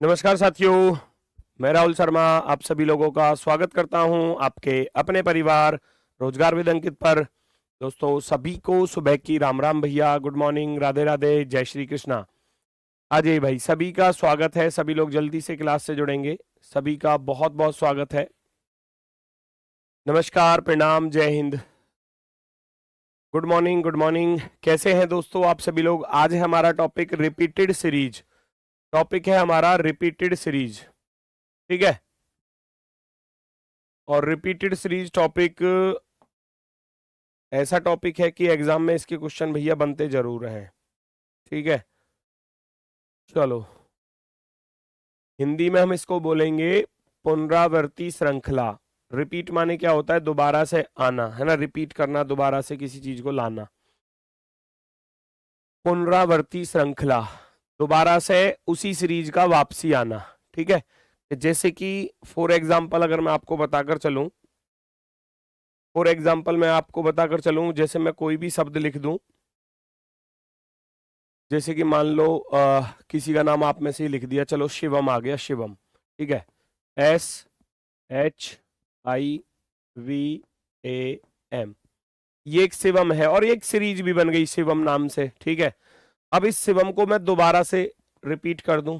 नमस्कार साथियों, मैं राहुल शर्मा आप सभी लोगों का स्वागत करता हूं आपके अपने परिवार रोजगार विद अंकित पर। दोस्तों सभी को सुबह की राम राम भैया, गुड मॉर्निंग, राधे राधे, जय श्री कृष्णा। अजय भाई सभी का स्वागत है, सभी लोग जल्दी से क्लास से जुड़ेंगे, सभी का बहुत बहुत स्वागत है। नमस्कार, प्रणाम, जय Hind, good morning good morning. कैसे हैं दोस्तों आप सभी लोग? आज है हमारा टॉपिक रिपीटेड सीरीज, टॉपिक है हमारा रिपीटेड सीरीज, ठीक है। और रिपीटेड सीरीज टॉपिक ऐसा टॉपिक है कि एग्जाम में इसके क्वेश्चन भैया बनते जरूर हैं, ठीक है। चलो हिंदी में हम इसको बोलेंगे पुनरावर्ती श्रृंखला। रिपीट माने क्या होता है? दोबारा से आना, है ना, रिपीट करना, दोबारा से किसी चीज को लाना। पुनरावर्ती श्रृंखला, दोबारा से उसी सीरीज का वापसी आना, ठीक है। जैसे कि फॉर एग्जाम्पल अगर मैं आपको बताकर चलूं, फॉर एग्जाम्पल मैं आपको बताकर चलूं, जैसे मैं कोई भी शब्द लिख दूं, जैसे कि मान लो किसी का नाम आप में से ही लिख दिया, चलो शिवम आ गया, शिवम, ठीक है, SHIVAM, ये एक शिवम है और ये एक सीरीज भी बन गई शिवम नाम से, ठीक है। अब इस शिवम को मैं दोबारा से रिपीट कर दूं,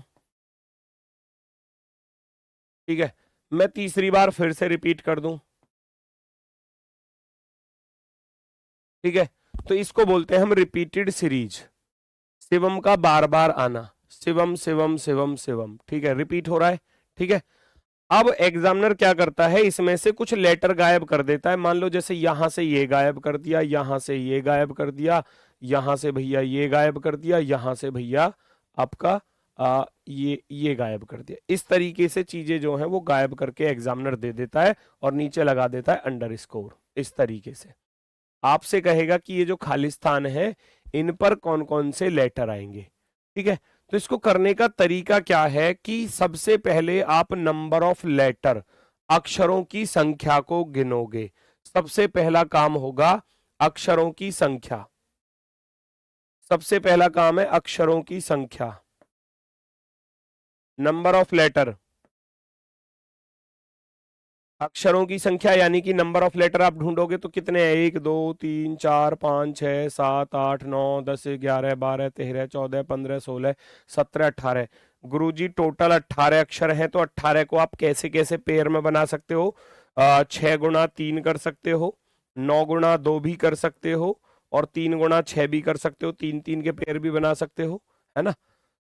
ठीक है, मैं तीसरी बार फिर से रिपीट कर दूं, ठीक है, तो इसको बोलते हैं हम रिपीटेड सीरीज। शिवम का बार बार आना, शिवम शिवम शिवम शिवम, ठीक है, रिपीट हो रहा है, ठीक है। अब एग्जामिनर क्या करता है, इसमें से कुछ लेटर गायब कर देता है। मान लो जैसे यहां से ये गायब कर दिया, यहां से ये गायब कर दिया, यहां से भैया ये गायब कर दिया, यहां से भैया आपका ये गायब कर दिया। इस तरीके से चीजें जो हैं वो गायब करके एग्जामिनर दे देता है और नीचे लगा देता है अंडर स्कोर। इस तरीके से आपसे कहेगा कि ये जो खालिस्तान है इन पर कौन कौन से लेटर आएंगे, ठीक है। तो इसको करने का तरीका क्या है कि सबसे पहले आप नंबर ऑफ लेटर, अक्षरों की संख्या को गिनोगे। सबसे पहला काम होगा अक्षरों की संख्या, सबसे पहला काम है अक्षरों की संख्या, नंबर ऑफ लेटर, अक्षरों की संख्या यानी कि नंबर ऑफ लेटर आप ढूंढोगे तो कितने हैं? 1 2 3 4 5 6 7 8 9 10 11 12 13 14 15 16 17 18। गुरुजी टोटल 18 अक्षर हैं, तो 18 को आप कैसे कैसे पेयर में बना सकते हो? 6 गुणा 3 कर सकते हो, 9 गुणा 2 भी कर सकते हो, और 3 गुणा 6 भी कर सकते हो, 3 3 के पेयर भी बना सकते हो, है ना।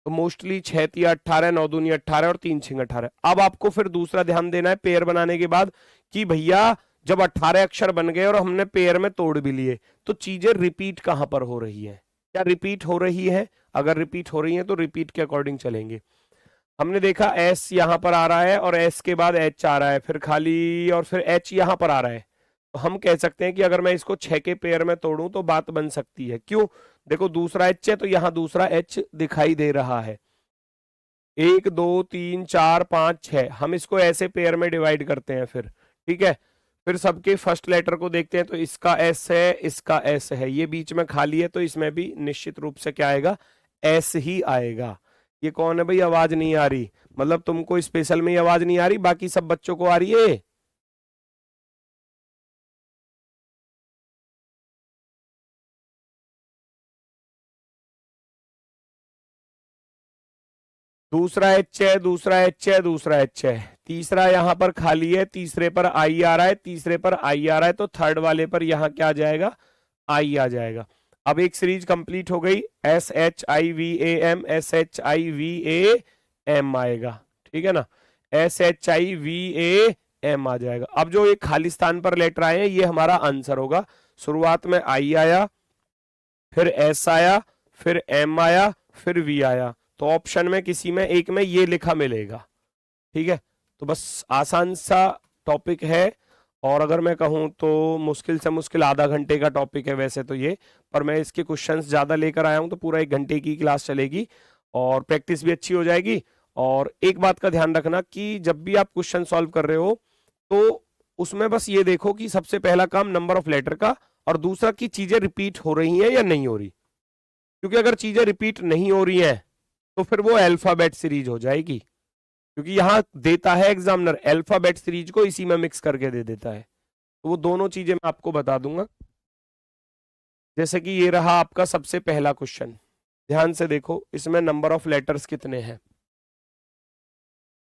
तो मोस्टली 6 तिया 18, 9 दूनी 18 और 3 छिंग 18। अब आपको फिर दूसरा ध्यान देना है पेयर बनाने के बाद कि भैया जब 18 अक्षर बन गए और हमने पेयर में तोड़ भी लिए, तो चीजें रिपीट कहां पर हो रही है? क्या रिपीट हो रही है? अगर रिपीट हो रही है तो रिपीट के अकॉर्डिंग चलेंगे। हमने देखा एस यहां पर आ रहा है और एस के बाद एच आ रहा है, फिर खाली, और फिर एच यहां पर आ रहा है। तो हम कह सकते हैं कि अगर मैं इसको 6 के पेयर में तोड़ूं तो बात बन सकती है। क्यों? देखो दूसरा एच है तो यहां दूसरा एच दिखाई दे रहा है। 1 2 3 4 5 6, हम इसको ऐसे पेयर में डिवाइड करते हैं फिर, ठीक है। फिर सबके फर्स्ट लेटर को देखते हैं, तो इसका एस है, इसका एस है, ये बीच में खाली है तो इसमें भी निश्चित रूप से क्या आएगा? एस ही आएगा। ये कौन है भाई? आवाज नहीं आ रही, मतलब तुमको स्पेशल में ही आवाज नहीं आ रही, बाकी सब बच्चों को आ रही है। दूसरा एच है, दूसरा एच है, दूसरा एच है, तीसरा यहां पर खाली है, तीसरे पर आई आ रहा है, तीसरे पर आई आ रहा है, तो थर्ड वाले पर यहां क्या आ जाएगा? आई आ जाएगा। अब एक सीरीज कंप्लीट हो गई, SHIVAM, SHIVAM आएगा, ठीक है ना, SHIVAM आ जाएगा। अब जो एक खालिस्तान पर लेटर आए हैं ये हमारा आंसर होगा। शुरुआत में आई आया, फिर एस आया, फिर एम आया, फिर वी आया, तो ऑप्शन में किसी में एक में ये लिखा मिलेगा, ठीक है। तो बस आसान सा टॉपिक है, और अगर मैं कहूं तो मुश्किल से मुश्किल आधा घंटे का टॉपिक है वैसे तो ये, पर मैं इसके क्वेश्चंस ज्यादा लेकर आया हूं तो पूरा 1 घंटे की क्लास चलेगी और प्रैक्टिस भी अच्छी हो जाएगी। और एक बात का ध्यान रखना कि जब भी आप क्वेश्चन सॉल्व कर रहे हो तो उसमें बस ये देखो कि सबसे पहला काम नंबर ऑफ लेटर का, और दूसरा कि चीजें रिपीट हो रही हैं या नहीं हो रही। क्योंकि अगर चीजें रिपीट नहीं हो रही हैं तो फिर वो अल्फाबेट सीरीज हो जाएगी, क्योंकि यहां देता है एग्जामिनर अल्फाबेट सीरीज को, इसी में मिक्स करके दे देता है। तो वो दोनों चीजें मैं आपको बता दूंगा। जैसे कि ये रहा आपका सबसे पहला क्वेश्चन, ध्यान से देखो, इसमें नंबर ऑफ लेटर्स कितने हैं?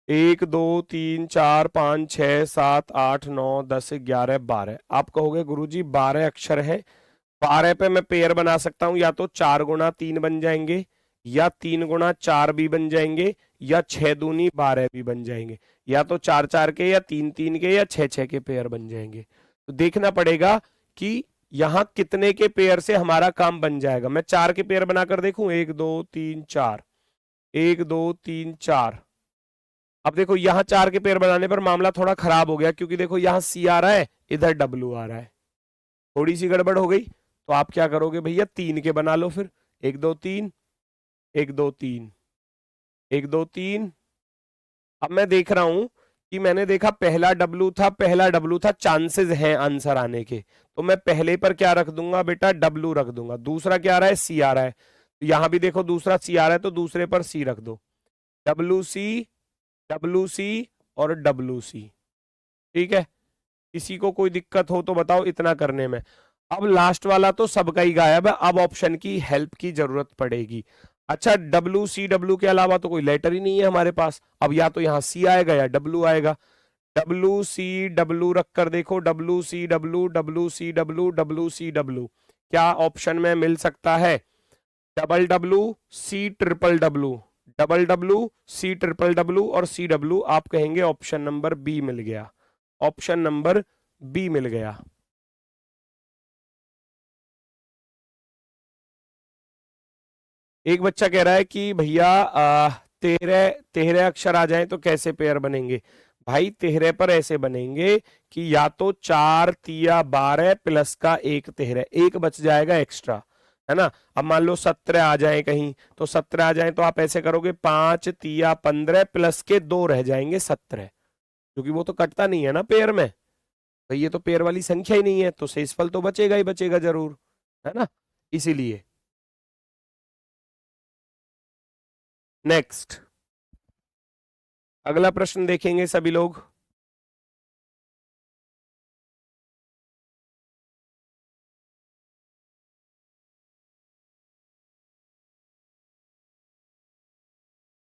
1 2 3 4 5 6 7 8 9 10 11 12। आप कहोगे गुरुजी 12 अक्षर है, 12 पे मैं पेयर बना सकता हूं, या तो 4 गुणा 3 बन जाएंगे, या 3 गुणा 4 भी बन जाएंगे, या 6 दूनी 12 भी बन जाएंगे, या तो 4 4 के, या 3 3 के, या 6 6 के पेयर बन जाएंगे। तो देखना पड़ेगा कि यहां कितने के पेयर से हमारा काम बन जाएगा। मैं 4 के पेयर बनाकर देखूं, 1 2 3 4, 1 2 3 4। अब देखो यहां 4 के पेयर बनाने पर मामला थोड़ा खराब हो गया, क्योंकि देखो यहां सी आ रहा है, इधर डब्लू आ रहा है, थोड़ी सी गड़बड़ हो गई। तो आप क्या करोगे भैया, 3 के बना लो फिर, 1 2 3, 1 2 3, 1 2 3। अब मैं देख रहा हूं कि मैंने देखा पहला डब्लू था, पहला डब्लू था, चांसेस हैं आंसर आने के, तो मैं पहले पर क्या रख दूंगा बेटा, डब्लू रख दूंगा। दूसरा क्या आ रहा है, सी आ रहा है, तो यहां भी देखो दूसरा सी आ रहा है, तो दूसरे पर सी रख दो, डब्लू सी, डब्लू सी और डब्लू सी। ठीक है, किसी को कोई दिक्कत हो तो बताओ इतना करने में। अब लास्ट वाला तो सबका ही गायब है, अब ऑप्शन की हेल्प की जरूरत पड़ेगी। अच्छा, डब्लू सी डब्लू के अलावा तो कोई लेटर ही नहीं है हमारे पास। अब या तो यहां सी आएगा या डब्लू आएगा। डब्लू सी डब्लू रख कर देखो, W C W, W C W, W C W, क्या ऑप्शन में मिल सकता है? Double W C triple W, double W C triple W और सी डब्लू। आप कहेंगे ऑप्शन नंबर बी मिल गया, ऑप्शन नंबर बी मिल गया। एक बच्चा कह रहा है कि भैया 13 13 अक्षर आ जाएं तो कैसे पेयर बनेंगे? भाई 13 पर ऐसे बनेंगे कि या तो 4 तिया 12 प्लस का एक 13, एक बच जाएगा एक्स्ट्रा, है ना। अब मान लो 17 आ जाए कहीं, तो 17 आ जाए तो आप ऐसे करोगे 5 तिया 15 प्लस के 2 रह जाएंगे 17, क्योंकि वो तो कटता नहीं है ना पेयर में। भाई ये तो पेयर वाली संख्या ही नहीं है, तो शेषफल तो बचेगा ही बचेगा जरूर, है ना, इसीलिए। नेक्स्ट, अगला प्रश्न देखेंगे सभी लोग।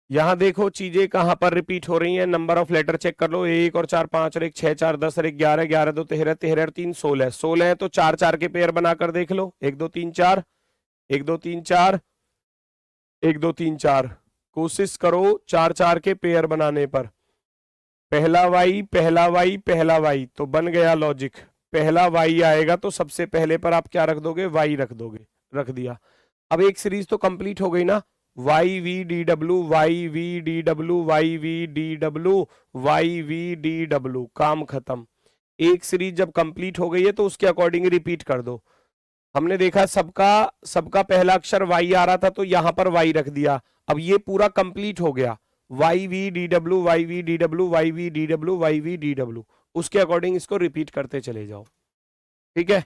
यहां देखो चीजें कहां पर रिपीट हो रही हैं, नंबर ऑफ लेटर चेक कर लो, 1 और 4 5 और 1 6 4 10 और 1 11, 11 2 13, 13 और 3 16, 16 है तो 4 4 के पेयर बनाकर देख लो, 1 2 3 4, 1 2 3 4, 1 2 3 4। कोशिश करो 4 4 के पेयर बनाने पर। पहला वाई, पहला वाई, पहला वाई, तो बन गया लॉजिक, पहला वाई आएगा तो सबसे पहले पर आप क्या रख दोगे, वाई रख दोगे, रख दिया। अब एक सीरीज तो कंप्लीट हो गई ना, Y V D W, Y V D W, Y V D W, Y V D W, काम खत्म। एक सीरीज जब कंप्लीट हो गई है तो उसके अकॉर्डिंग रिपीट कर दो। हमने देखा सबका सबका पहला अक्षर वाई आ रहा था, तो यहां पर वाई रख दिया। अब ये पूरा कंप्लीट हो गया, Y V D W, Y V D W, Y V D W, Y V D W, उसके अकॉर्डिंग इसको रिपीट करते चले जाओ। ठीक है,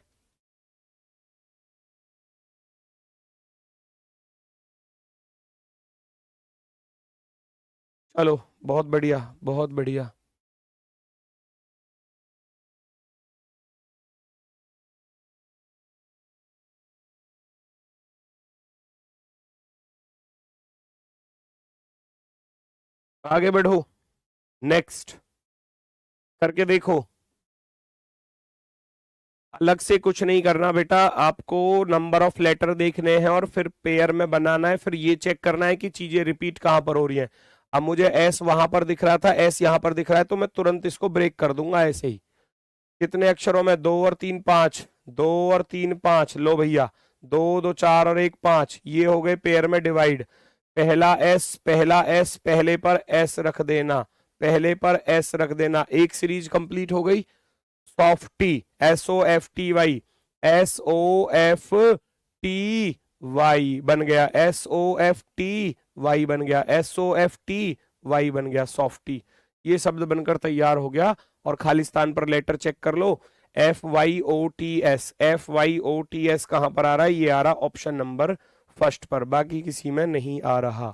चलो, बहुत बढ़िया, बहुत बढ़िया। आगे बढ़ो, नेक्स्ट करके देखो। अलग से कुछ नहीं करना बेटा, आपको नंबर ऑफ लेटर देखने हैं और फिर पेयर में बनाना है, फिर ये चेक करना है कि चीजें रिपीट कहां पर हो रही हैं। अब मुझे एस वहां पर दिख रहा था, एस यहां पर दिख रहा है, तो मैं तुरंत इसको ब्रेक कर दूंगा ऐसे ही। कितने अक्षरों में, 2 और 3 5, 2 और 3 5, लो भैया, 2 2 4 और 1 5, ये हो गए पेयर में डिवाइड। पहला एस, पहला एस, पहले पर एस रख देना, पहले पर एस रख देना, एक सीरीज कंप्लीट हो गई। सॉफ्टी, SOFTY, SOFTY बन गया, SOFTY बन गया, SOFTY बन गया, सॉफ्टी। ये शब्द बनकर तैयार हो गया। और खाली स्थान पर लेटर चेक कर लो, FYOTS, FYOTS कहां पर आ रहा है, ये आ रहा ऑप्शन नंबर फर्स्ट पर, बाकी किसी में नहीं आ रहा।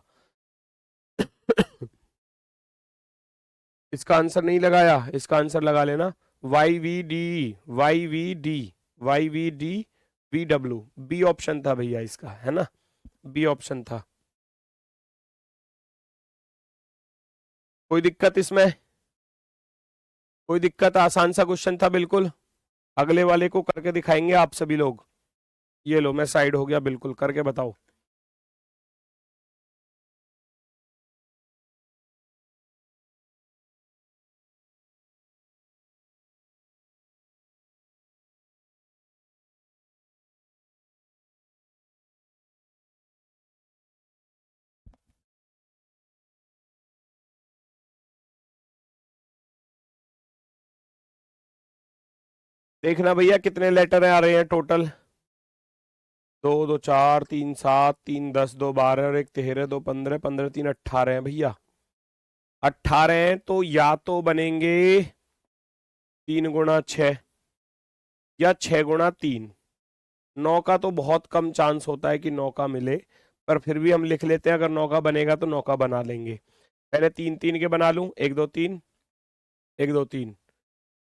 इसका आंसर नहीं लगाया, इसका आंसर लगा लेना Y V D, Y V D, Y V D V W. B option था भैया इसका, है ना, बी ऑप्शन था। कोई दिक्कत इसमें? कोई दिक्कत? आसान सा क्वेश्चन था बिल्कुल। अगले वाले को करके दिखाएंगे आप सभी लोग। ये लो, मैं साइड हो गया, बिल्कुल करके बताओ। देखना भैया कितने लेटर आ रहे हैं टोटल। 2 2 4 3 7 3 10 2 12 और 1 13 2 15 15 3 18 हैं भैया। 18 हैं तो या तो बनेंगे 3 गुणा 6 या 6 गुणा 3। 9 का तो बहुत कम चांस होता है कि 9 का मिले, पर फिर भी हम लिख लेते हैं, अगर 9 का बनेगा तो 9 का बना लेंगे। पहले 3 3 के बना लूं, 1 2 3 1 2 3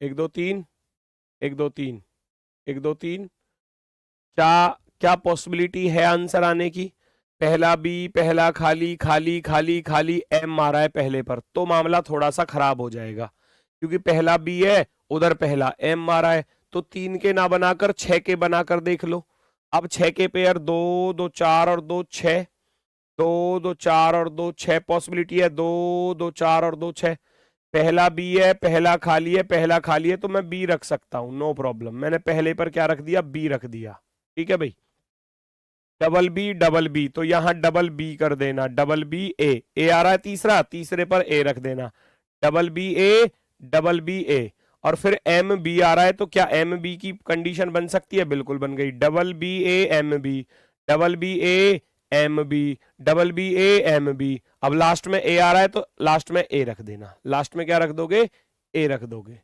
1 2 3 1 2 3 1 2 3। क्या क्या पॉसिबिलिटी है आंसर आने की? पहला बी, पहला खाली खाली खाली खाली, एम मारा है पहले पर, तो मामला थोड़ा सा खराब हो जाएगा, क्योंकि पहला बी है, उधर पहला एम मारा है। तो 3 के ना बनाकर 6 के बनाकर देख लो। अब 6 के पेयर 2 2 4 और 2 6, 2 2 4 और 2 6 पॉसिबिलिटी है, 2 2 4 और 2 6। पहला बी है, पहला खाली है, पहला खाली है, तो मैं बी रख सकता हूं, नो प्रॉब्लम। मैंने पहले पर क्या रख दिया? बी रख दिया। ठीक है भाई, डबल बी, तो यहां डबल बी कर देना, डबल बी ए आ रहा है तीसरा, तीसरे पर ए रख देना, double B A, double B ए। और फिर एम बी आ रहा है, तो क्या एम बी की कंडीशन बन सकती है? बिल्कुल बन गई, double B A M B, double B A M B, double B A M B. अब लास्ट में ए आ रहा है तो लास्ट में ए रख देना, लास्ट में क्या रख दोगे? ए रख दोगे।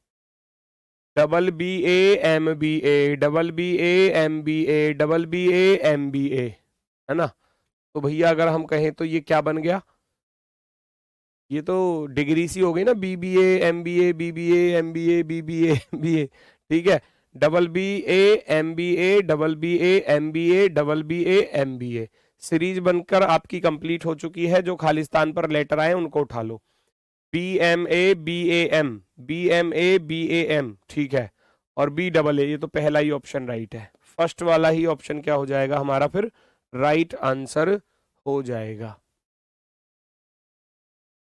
Double B A M B A, double B A M B A, double B A M B A, है ना। तो भैया अगर हम कहें तो ये क्या बन गया? ये तो डिग्री सी हो गई ना, B B A M B A, B B A M B A, B B A B A. ठीक है, double B A M B A, double B A M B A, double B A M B A. Series बनकर आपकी complete हो चुकी है। जो खालिस्तान पर letter आए उनको उठा लो। B M A B A M, B M A B A M, ठीक है। और बी डबल ए, ये तो पहला ही ऑप्शन राइट है। फर्स्ट वाला ही ऑप्शन क्या हो जाएगा हमारा? फिर राइट आंसर हो जाएगा।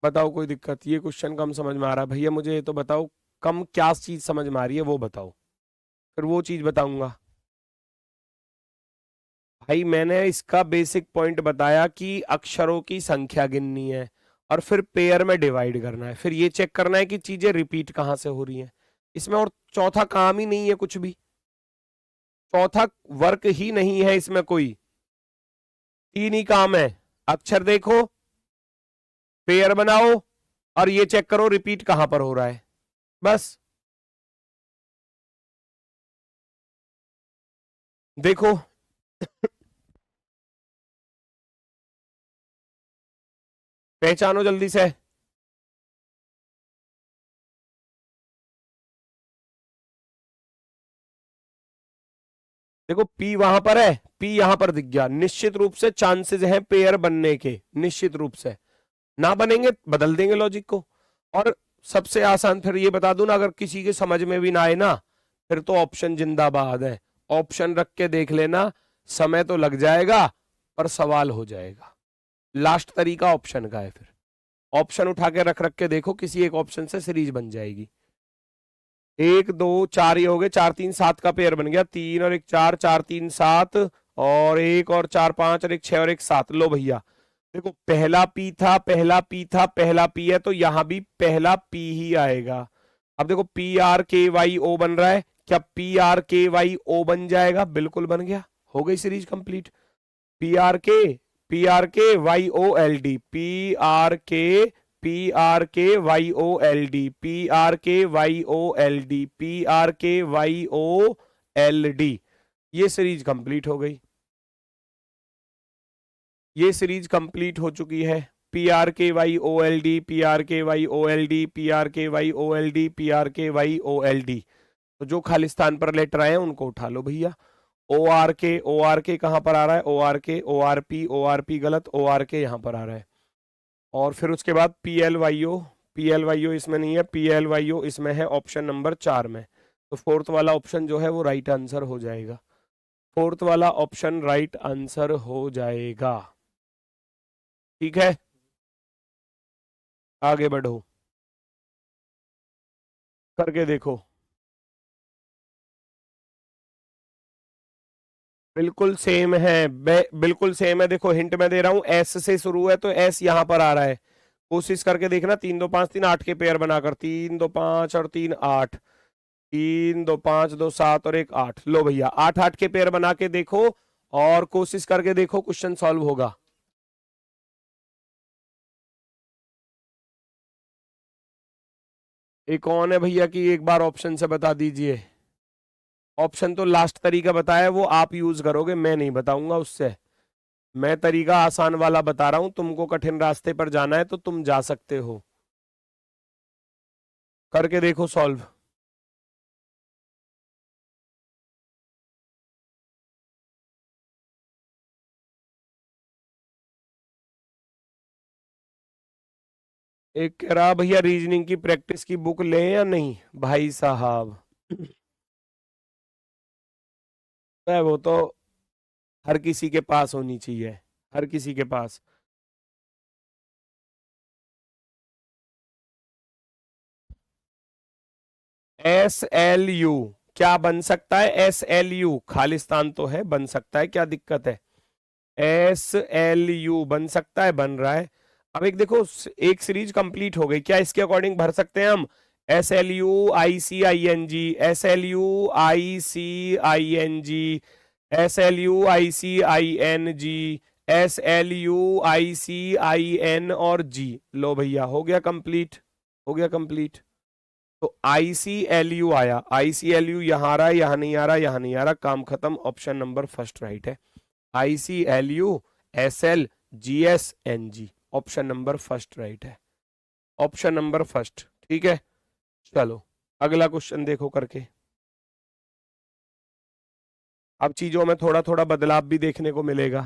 बताओ कोई दिक्कत? ये क्वेश्चन कम समझ में आ रहा है भैया मुझे, ये तो बताओ कम क्या चीज समझ में आ रही है वो बताओ, फिर वो चीज बताऊंगा। भाई मैंने इसका बेसिक पॉइंट बताया कि अक्षरों की संख्या गिननी है और फिर पेयर में डिवाइड करना है, फिर ये चेक करना है कि चीजें रिपीट कहाँ से हो रही हैं। इसमें और चौथा काम ही नहीं है कुछ भी, चौथा वर्क ही नहीं है इसमें कोई, तीन ही काम है। अक्षर देखो, पेयर बनाओ, और ये चेक करो रिपीट कहां पर हो रहा है, बस। देखो पहचानो जल्दी से। देखो पी वहां पर है, पी यहां पर दिख गया, निश्चित रूप से चांसेस हैं पेयर बनने के, निश्चित रूप से। ना बनेंगे बदल देंगे लॉजिक को। और सबसे आसान फिर ये बता दूं ना, अगर किसी के समझ में भी ना आए ना, फिर तो ऑप्शन जिंदाबाद है। ऑप्शन रख के देख लेना, समय तो लग जाएगा पर सवाल हो जाएगा। लास्ट तरीका ऑप्शन का है, फिर ऑप्शन उठा के रख रख के देखो, किसी एक ऑप्शन से सीरीज बन जाएगी। 1 2 4 ये हो गए, 4 3 7 का पेयर बन गया, 3 और 1 4, 4 3 7, और 1 और 4 5 और 1 6 और 1 7। लो भैया देखो, पहला पी था, पहला पी था, पहला पी है, तो यहां भी पहला पी ही आएगा। अब देखो P R K Y O बन रहा है, क्या P R K Y O बन जाएगा? बिल्कुल बन गया, हो गई series complete. P R K, P R K Y O L D, P R K, P R K Y O L D, P R K Y O L D, P R K Y O L D. ये series complete हो गई, ये series complete हो चुकी है। PRKYOLD, PRKYOLD, PRKYOLD, PRKYOLD। तो जो खालिस्तान पर लेटर आए हैं उनको उठा लो भैया। ORK कहाँ पर आ रहा है? ORK, ORP गलत, ORK यहाँ पर आ रहा है। और फिर उसके बाद PLYO इसमें नहीं है, PLYO इसमें है ऑप्शन नंबर 4 में। तो फोर्थ वाला ऑप्शन जो है वो राइट आंसर हो जाएगा। फोर्थ वाला ऑप्शन राइट आंसर हो जाएगा। ठीक है, आगे बढ़ो, करके देखो। बिल्कुल सेम है, बिल्कुल सेम है। देखो हिंट मैं दे रहा हूं, एस से शुरू है तो एस यहां पर आ रहा है। कोशिश करके देखना, 3 2 5 3 8 के पेयर बनाकर, 3 2 5 और 3 8, 3 2 5 2 7 और 1 8। लो भैया 8 8 के पेयर बना के देखो और कोशिश करके देखो, क्वेश्चन सॉल्व होगा। एक कौन है भैया कि एक बार ऑप्शन से बता दीजिए। ऑप्शन तो लास्ट तरीका बताया, वो आप यूज करोगे, मैं नहीं बताऊंगा उससे। मैं तरीका आसान वाला बता रहा हूं, तुमको कठिन रास्ते पर जाना है तो तुम जा सकते हो। करके देखो सॉल्व। एक कह रहा भैया रीजनिंग की प्रैक्टिस की बुक लें या नहीं, भाई साहब है वो तो हर किसी के पास होनी चाहिए, हर किसी के पास। SLU क्या बन सकता है? SLU खालिस्तान तो है, बन सकता है, क्या दिक्कत है? SLU बन सकता है, बन रहा है। अब एक देखो, एक सीरीज कंप्लीट हो गई, क्या इसके अकॉर्डिंग भर सकते हैं हम? SLUICING, SLUICING, SLUICING, SLUICIN और जी। लो भैया हो गया कंप्लीट, हो गया कंप्लीट। तो ICLU आया, ICLU यहां आ रहा है, यहां नहीं आ रहा, यहां नहीं आ रहा, काम खत्म, ऑप्शन नंबर फर्स्ट राइट है। ICLU SLGSNG, option number first right है, ऑप्शन नंबर फर्स्ट। ठीक है, चलो अगला क्वेश्चन देखो करके। अब चीजों में थोड़ा थोड़ा बदलाव भी देखने को मिलेगा।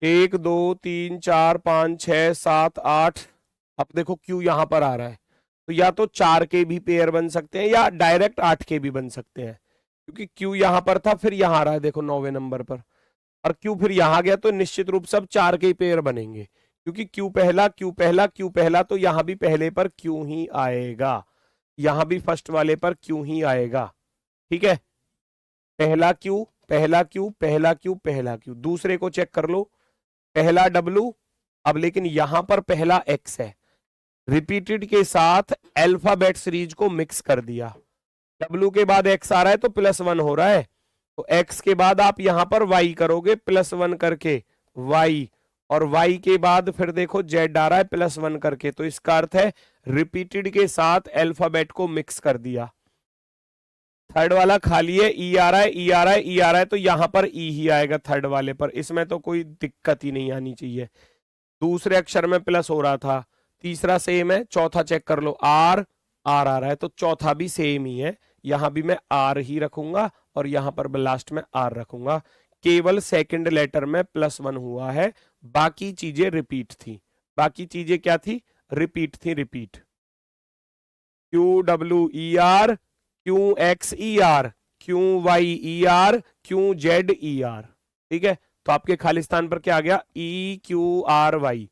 1 2 3 4 5 6 7 8। अब देखो क्यू यहां पर आ रहा है, तो या तो 4 के भी पेयर बन सकते हैं या डायरेक्ट 8 के भी बन सकते हैं, क्योंकि क्यू यहां पर था फिर यहां आ रहा है, देखो 9वें नंबर पर। और क्यू फिर यहां गया तो निश्चित रूप से अब 4 के ही पेयर बनेंगे, क्योंकि क्यू पहला, क्यू पहला, क्यू पहला, तो यहां भी पहले पर क्यू ही आएगा, यहां भी फर्स्ट वाले पर क्यू ही आएगा। ठीक है, पहला क्यू, पहला क्यू, पहला क्यू, पहला क्यू। दूसरे को चेक कर लो, पहला डब्लू। अब लेकिन यहां पर पहला एक्स है, रिपीटेड के साथ अल्फाबेट सीरीज को मिक्स कर दिया। डब्लू के बाद एक्स आ रहा है तो +1 हो रहा है, तो एक्स के बाद आप यहां पर वाई करोगे +1 करके, वाई। और वाई के बाद फिर देखो जेड आ रहा है +1 करके, तो इसका अर्थ है रिपीटेड के साथ अल्फाबेट को मिक्स कर दिया। थर्ड वाला खाली है, ई आ रहा है, ई आ रहा है, ई आ रहा है, तो यहां पर ई ही आएगा थर्ड वाले पर, इसमें तो कोई दिक्कत ही नहीं आनी चाहिए। दूसरे अक्षर में प्लस हो रहा था, तीसरा सेम है, चौथा चेक कर लो, आर, आर आ रहा है, तो चौथा भी सेम ही है, यहां भी मैं आर ही रखूंगा और यहां पर लास्ट में आर रखूंगा। केवल सेकंड लेटर में +1 हुआ है, बाकी चीजें रिपीट थी। बाकी चीजें क्या थी? रिपीट थी, repeat. QWER, QXER, QYER, QZER। ठीक है, तो आपके खालिस्तान पर क्या आ गया? EQRY,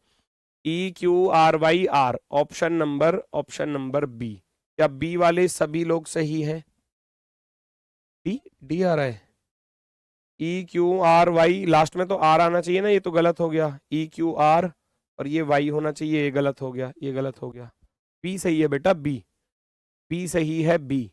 EQRYR, option number B. क्या बी वाले सभी लोग सही हैं? डी, डी आ रहा है। EQRY, लास्ट में तो आर आना चाहिए ना, ये तो गलत हो गया, EQR और ये वाई होना चाहिए, ये गलत हो गया, ये गलत हो गया। बी सही है बेटा, बी, बी सही है, बी।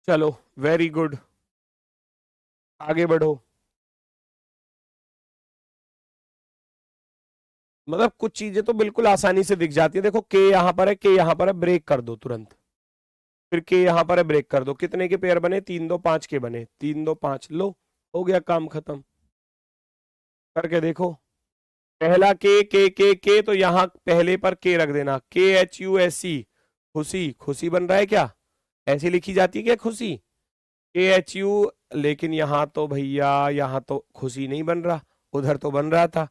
चलो वेरी गुड, आगे बढ़ो। मतलब कुछ चीजें तो बिल्कुल आसानी से दिख जाती है। देखो के यहां पर है, के यहां पर है, ब्रेक कर दो तुरंत। फिर के यहां पर है, ब्रेक कर दो। कितने के पेयर बने? 3 2 5 के बने। 3 2 5, लो हो गया काम खत्म। करके देखो। पहला के तो यहां पहले पर के रख देना। KHUSE, खुशी। खुशी बन रहा है क्या? ऐसी लिखी जाती है क्या खुशी? KHU। लेकिन यहां तो भैया, यहां तो खुशी नहीं बन रहा, उधर तो बन रहा था।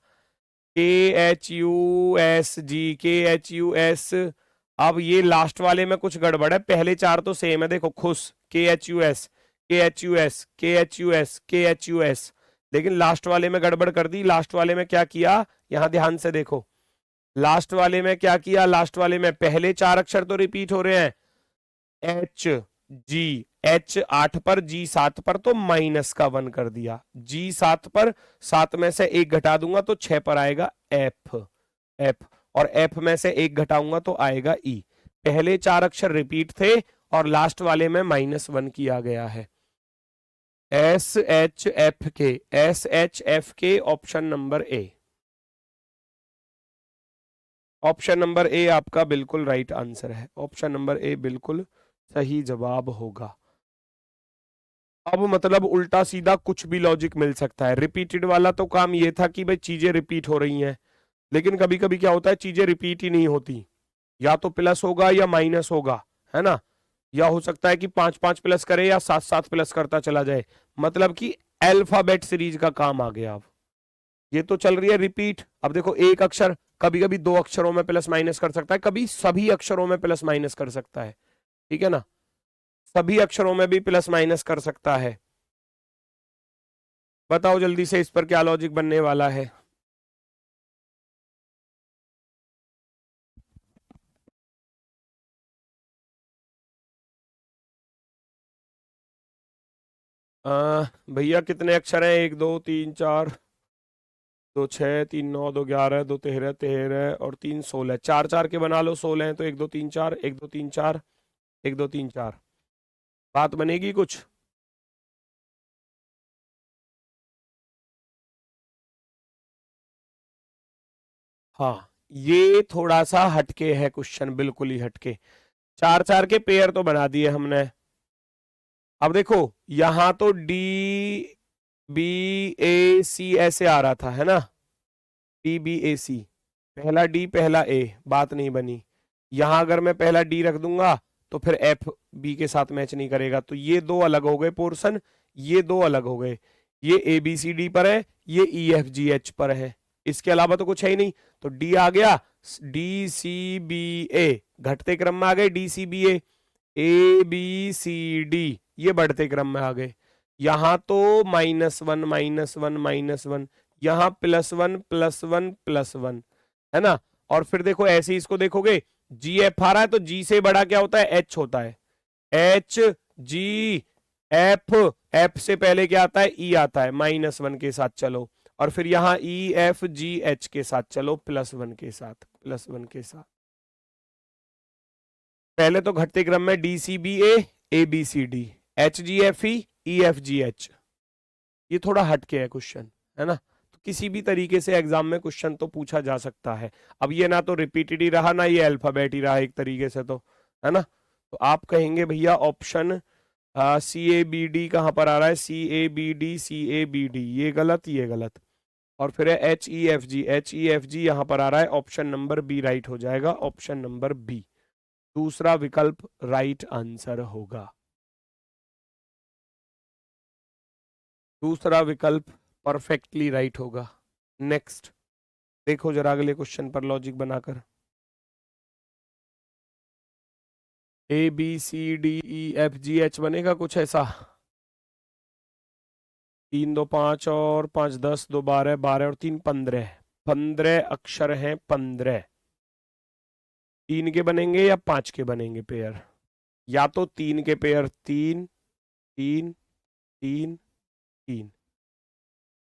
KHUSG, KHUS। अब ये लास्ट वाले में कुछ गड़बड़ है, पहले चार तो सेम है। देखो, खुश, KHUS, KHUS, KHUS, KHUS। लेकिन लास्ट वाले में गड़बड़ कर दी। लास्ट वाले में क्या किया, यहां ध्यान से देखो। लास्ट वाले में क्या किया? लास्ट वाले में पहले चार अक्षर तो रिपीट हो रहे हैं, HG। H 8 पर, G 7 पर, तो -1 कर दिया। G 7 पर 7 में से 1 घटा दूंगा तो 6 पर आएगा F। F, और F में से 1 घटाऊंगा तो आएगा E। पहले चार अक्षर रिपीट थे और लास्ट वाले में -1 किया गया है। SHFK, SHFK, option number A. Option number A आपका बिल्कुल राइट आंसर है। ऑप्शन नंबर ए बिल्कुल सही जवाब होगा। अब मतलब उल्टा सीधा कुछ भी लॉजिक मिल सकता है। रिपीटेड वाला तो काम ये था कि भाई चीजें रिपीट हो रही हैं, लेकिन कभी कभी क्या होता है, चीजें रिपीट ही नहीं होती। या तो प्लस होगा या माइनस होगा, है ना? या हो सकता है कि 5 5 प्लस करे या 7 7 प्लस करता चला जाए। मतलब कि अल्फाबेट सीरीज का काम आ गया। अब ये तो चल रही है रिपीट। अब देखो, एक अक्षर कभी कभी 2 अक्षरों में प्लस माइनस कर सकता है, कभी सभी अक्षरों में प्लस माइनस कर सकता है। ठीक है ना? सभी अक्षरों में भी प्लस माइनस कर सकता है। बताओ जल्दी से, इस पर क्या लॉजिक बनने वाला है? भैया कितने अक्षर हैं? 1 2 3 4, 2 6, 3 9, 2 11, 2 13, 13 और 3 16। 4 4 के बना लो, 16 हैं तो 1 2 3 4, 1 2 3 4, 1 2 3 4। बात बनेगी कुछ? हाँ, ये थोड़ा सा हटके है क्वेश्चन, बिल्कुल ही हटके। 4 4 के पेयर तो बना दिए हमने। अब देखो, यहां तो DBAC ऐसे आ रहा था, है ना? DBAC, पहला D पहला A, बात नहीं बनी। यहां अगर मैं पहला D रख दूंगा तो फिर F B के साथ मैच नहीं करेगा, तो ये दो अलग हो गए पोर्शन, ये दो अलग हो गए। ये ABCD पर है, ये EFGH पर है, इसके अलावा तो कुछ है ही नहीं। तो D आ गया, DCBA घटते क्रम में आ गए, DCBA, ABCD ये बढ़ते क्रम में आ गए। यहां तो -1 -1 -1, यहां +1 +1 +1, है ना? और फिर देखो ऐसे ही इसको देखोगे, GF आ रहा है तो G से बड़ा क्या होता है? H होता है। HGF, F से पहले क्या आता है? E आता है, -1 के साथ चलो। और फिर यहां EFGH के साथ चलो, +1 के साथ, +1 के साथ। पहले तो घटते क्रम में DCBA, ABCD, HGFE, EFGH। ये थोड़ा हटके है क्वेश्चन, है ना? तो किसी भी तरीके से एग्जाम में क्वेश्चन तो पूछा जा सकता है। अब ये ना तो रिपीटेड ही रहा, ना ये अल्फाबेट ही रहा एक तरीके से, तो है ना? तो आप कहेंगे भैया ऑप्शन CABD कहां पर आ रहा है? CABD ये गलत, ये गलत। और फिर है HEFG यहां पर आ रहा है, ऑप्शन नंबर बी राइट हो जाएगा। ऑप्शन नंबर बी, दूसरा विकल्प राइट आंसर होगा। दूसरा विकल्प परफेक्टली राइट होगा। नेक्स्ट देखो जरा अगले क्वेश्चन पर लॉजिक बनाकर। ABCDEFGH बनेगा कुछ ऐसा। 3 2 5 और 5 10, 2 12, 12 और 3 15, 15 अक्षर हैं, 15। 3 के बनेंगे या 5 के बनेंगे पेयर? या तो 3 के पेयर, 3 3 3 3।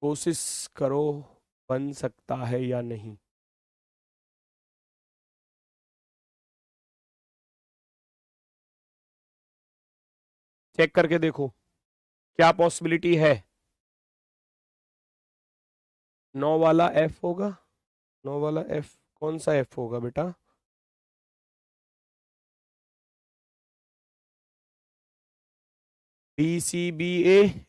कोशिश करो, बन सकता है या नहीं। चेक करके देखो, क्या पॉसिबिलिटी है? 9 वाला F होगा, नो वाला एफ कौन सा एफ होगा बेटा? D C B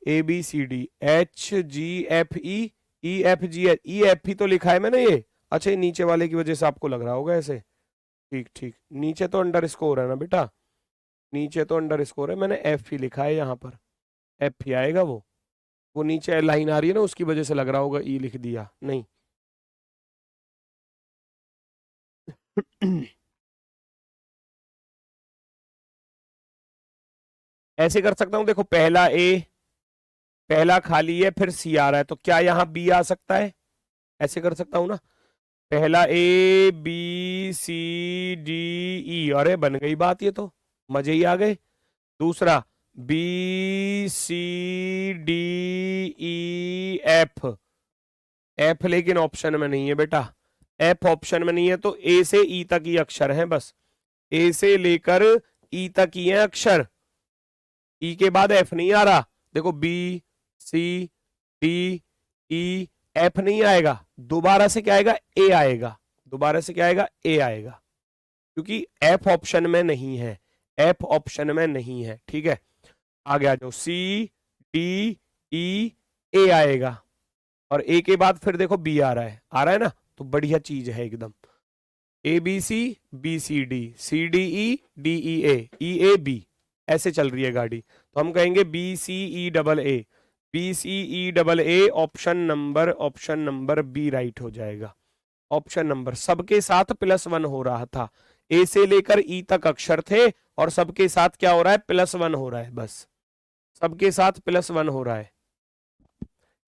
A B C D H G F E F G H E F ही तो लिखा है मैंने ये। अच्छा, ये नीचे वाले की वजह से आपको लग रहा होगा ऐसे। ठीक ठीक, नीचे तो अंडर स्कोर है ना बेटा, नीचे तो अंडर स्कोर है, मैंने एफ ही लिखा है यहाँ पर, एफ ही आएगा वो नीचे लाइन आ रही है ना, उसकी वजह से लग रहा होगा ई लिख दिया, नहीं। ऐसे कर सकता हूं, देखो पहला ए, पहला खाली है, फिर सी आ रहा है, तो क्या यहाँ बी आ सकता है? ऐसे कर सकता हूं ना, पहला ए बी सी डी ई, अरे बन गई बात, ये तो मजे ही आ गए। दूसरा B C D E F, F लेकिन ऑप्शन में नहीं है बेटा, एफ ऑप्शन में नहीं है, तो ए से ई तक ही अक्षर हैं बस, ए से लेकर ई तक ही हैं अक्षर, ई के बाद एफ नहीं आ रहा। देखो B C D E F नहीं आएगा, दोबारा से क्या आएगा? ए आएगा, दोबारा से क्या आएगा? ए आएगा, क्योंकि एफ ऑप्शन में नहीं है, एफ ऑप्शन में नहीं है। ठीक है, आगे आ जाओ, सी डी ई ए आएगा, और ए के बाद फिर देखो बी आ रहा है, आ रहा है ना, तो बढ़िया चीज है एकदम। A B C D E A B, ऐसे चल रही है गाड़ी, तो हम कहेंगे B C E double A, B C E double A, option number B right हो जाएगा। ऑप्शन नंबर, सबके साथ +1 हो रहा था, ए से लेकर ई तक अक्षर थे, और सबके साथ क्या हो रहा है? +1 हो रहा है, बस सबके साथ +1 हो रहा है।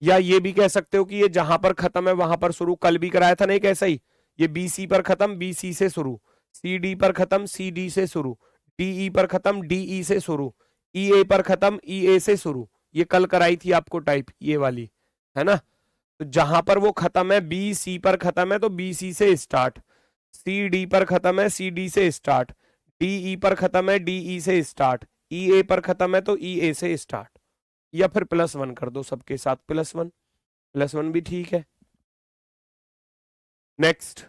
या ये भी कह सकते हो कि ये जहां पर खत्म है वहां पर शुरू, कल भी कराया था ना एक ऐसा ही, ये बी सी पर खत्म, बी सी से शुरू, सी डी पर खत्म, सी डी से शुरू, डी ई पर खत्म, डी ई से शुरू, ई ए पर खत्म, ई ए से शुरू, ये कल कराई थी आपको टाइप, ये वाली है ना। तो जहां पर वो खत्म है, बी सी पर खत्म है, तो बी सी से स्टार्ट, सी डी पर खत्म है, सी डी से स्टार्ट, डी ई पर खत्म है, डी ई से स्टार्ट, ई ए पर खत्म है, तो ई ए से स्टार्ट, या फिर +1 कर दो, सबके साथ +1 भी ठीक है। नेक्स्ट,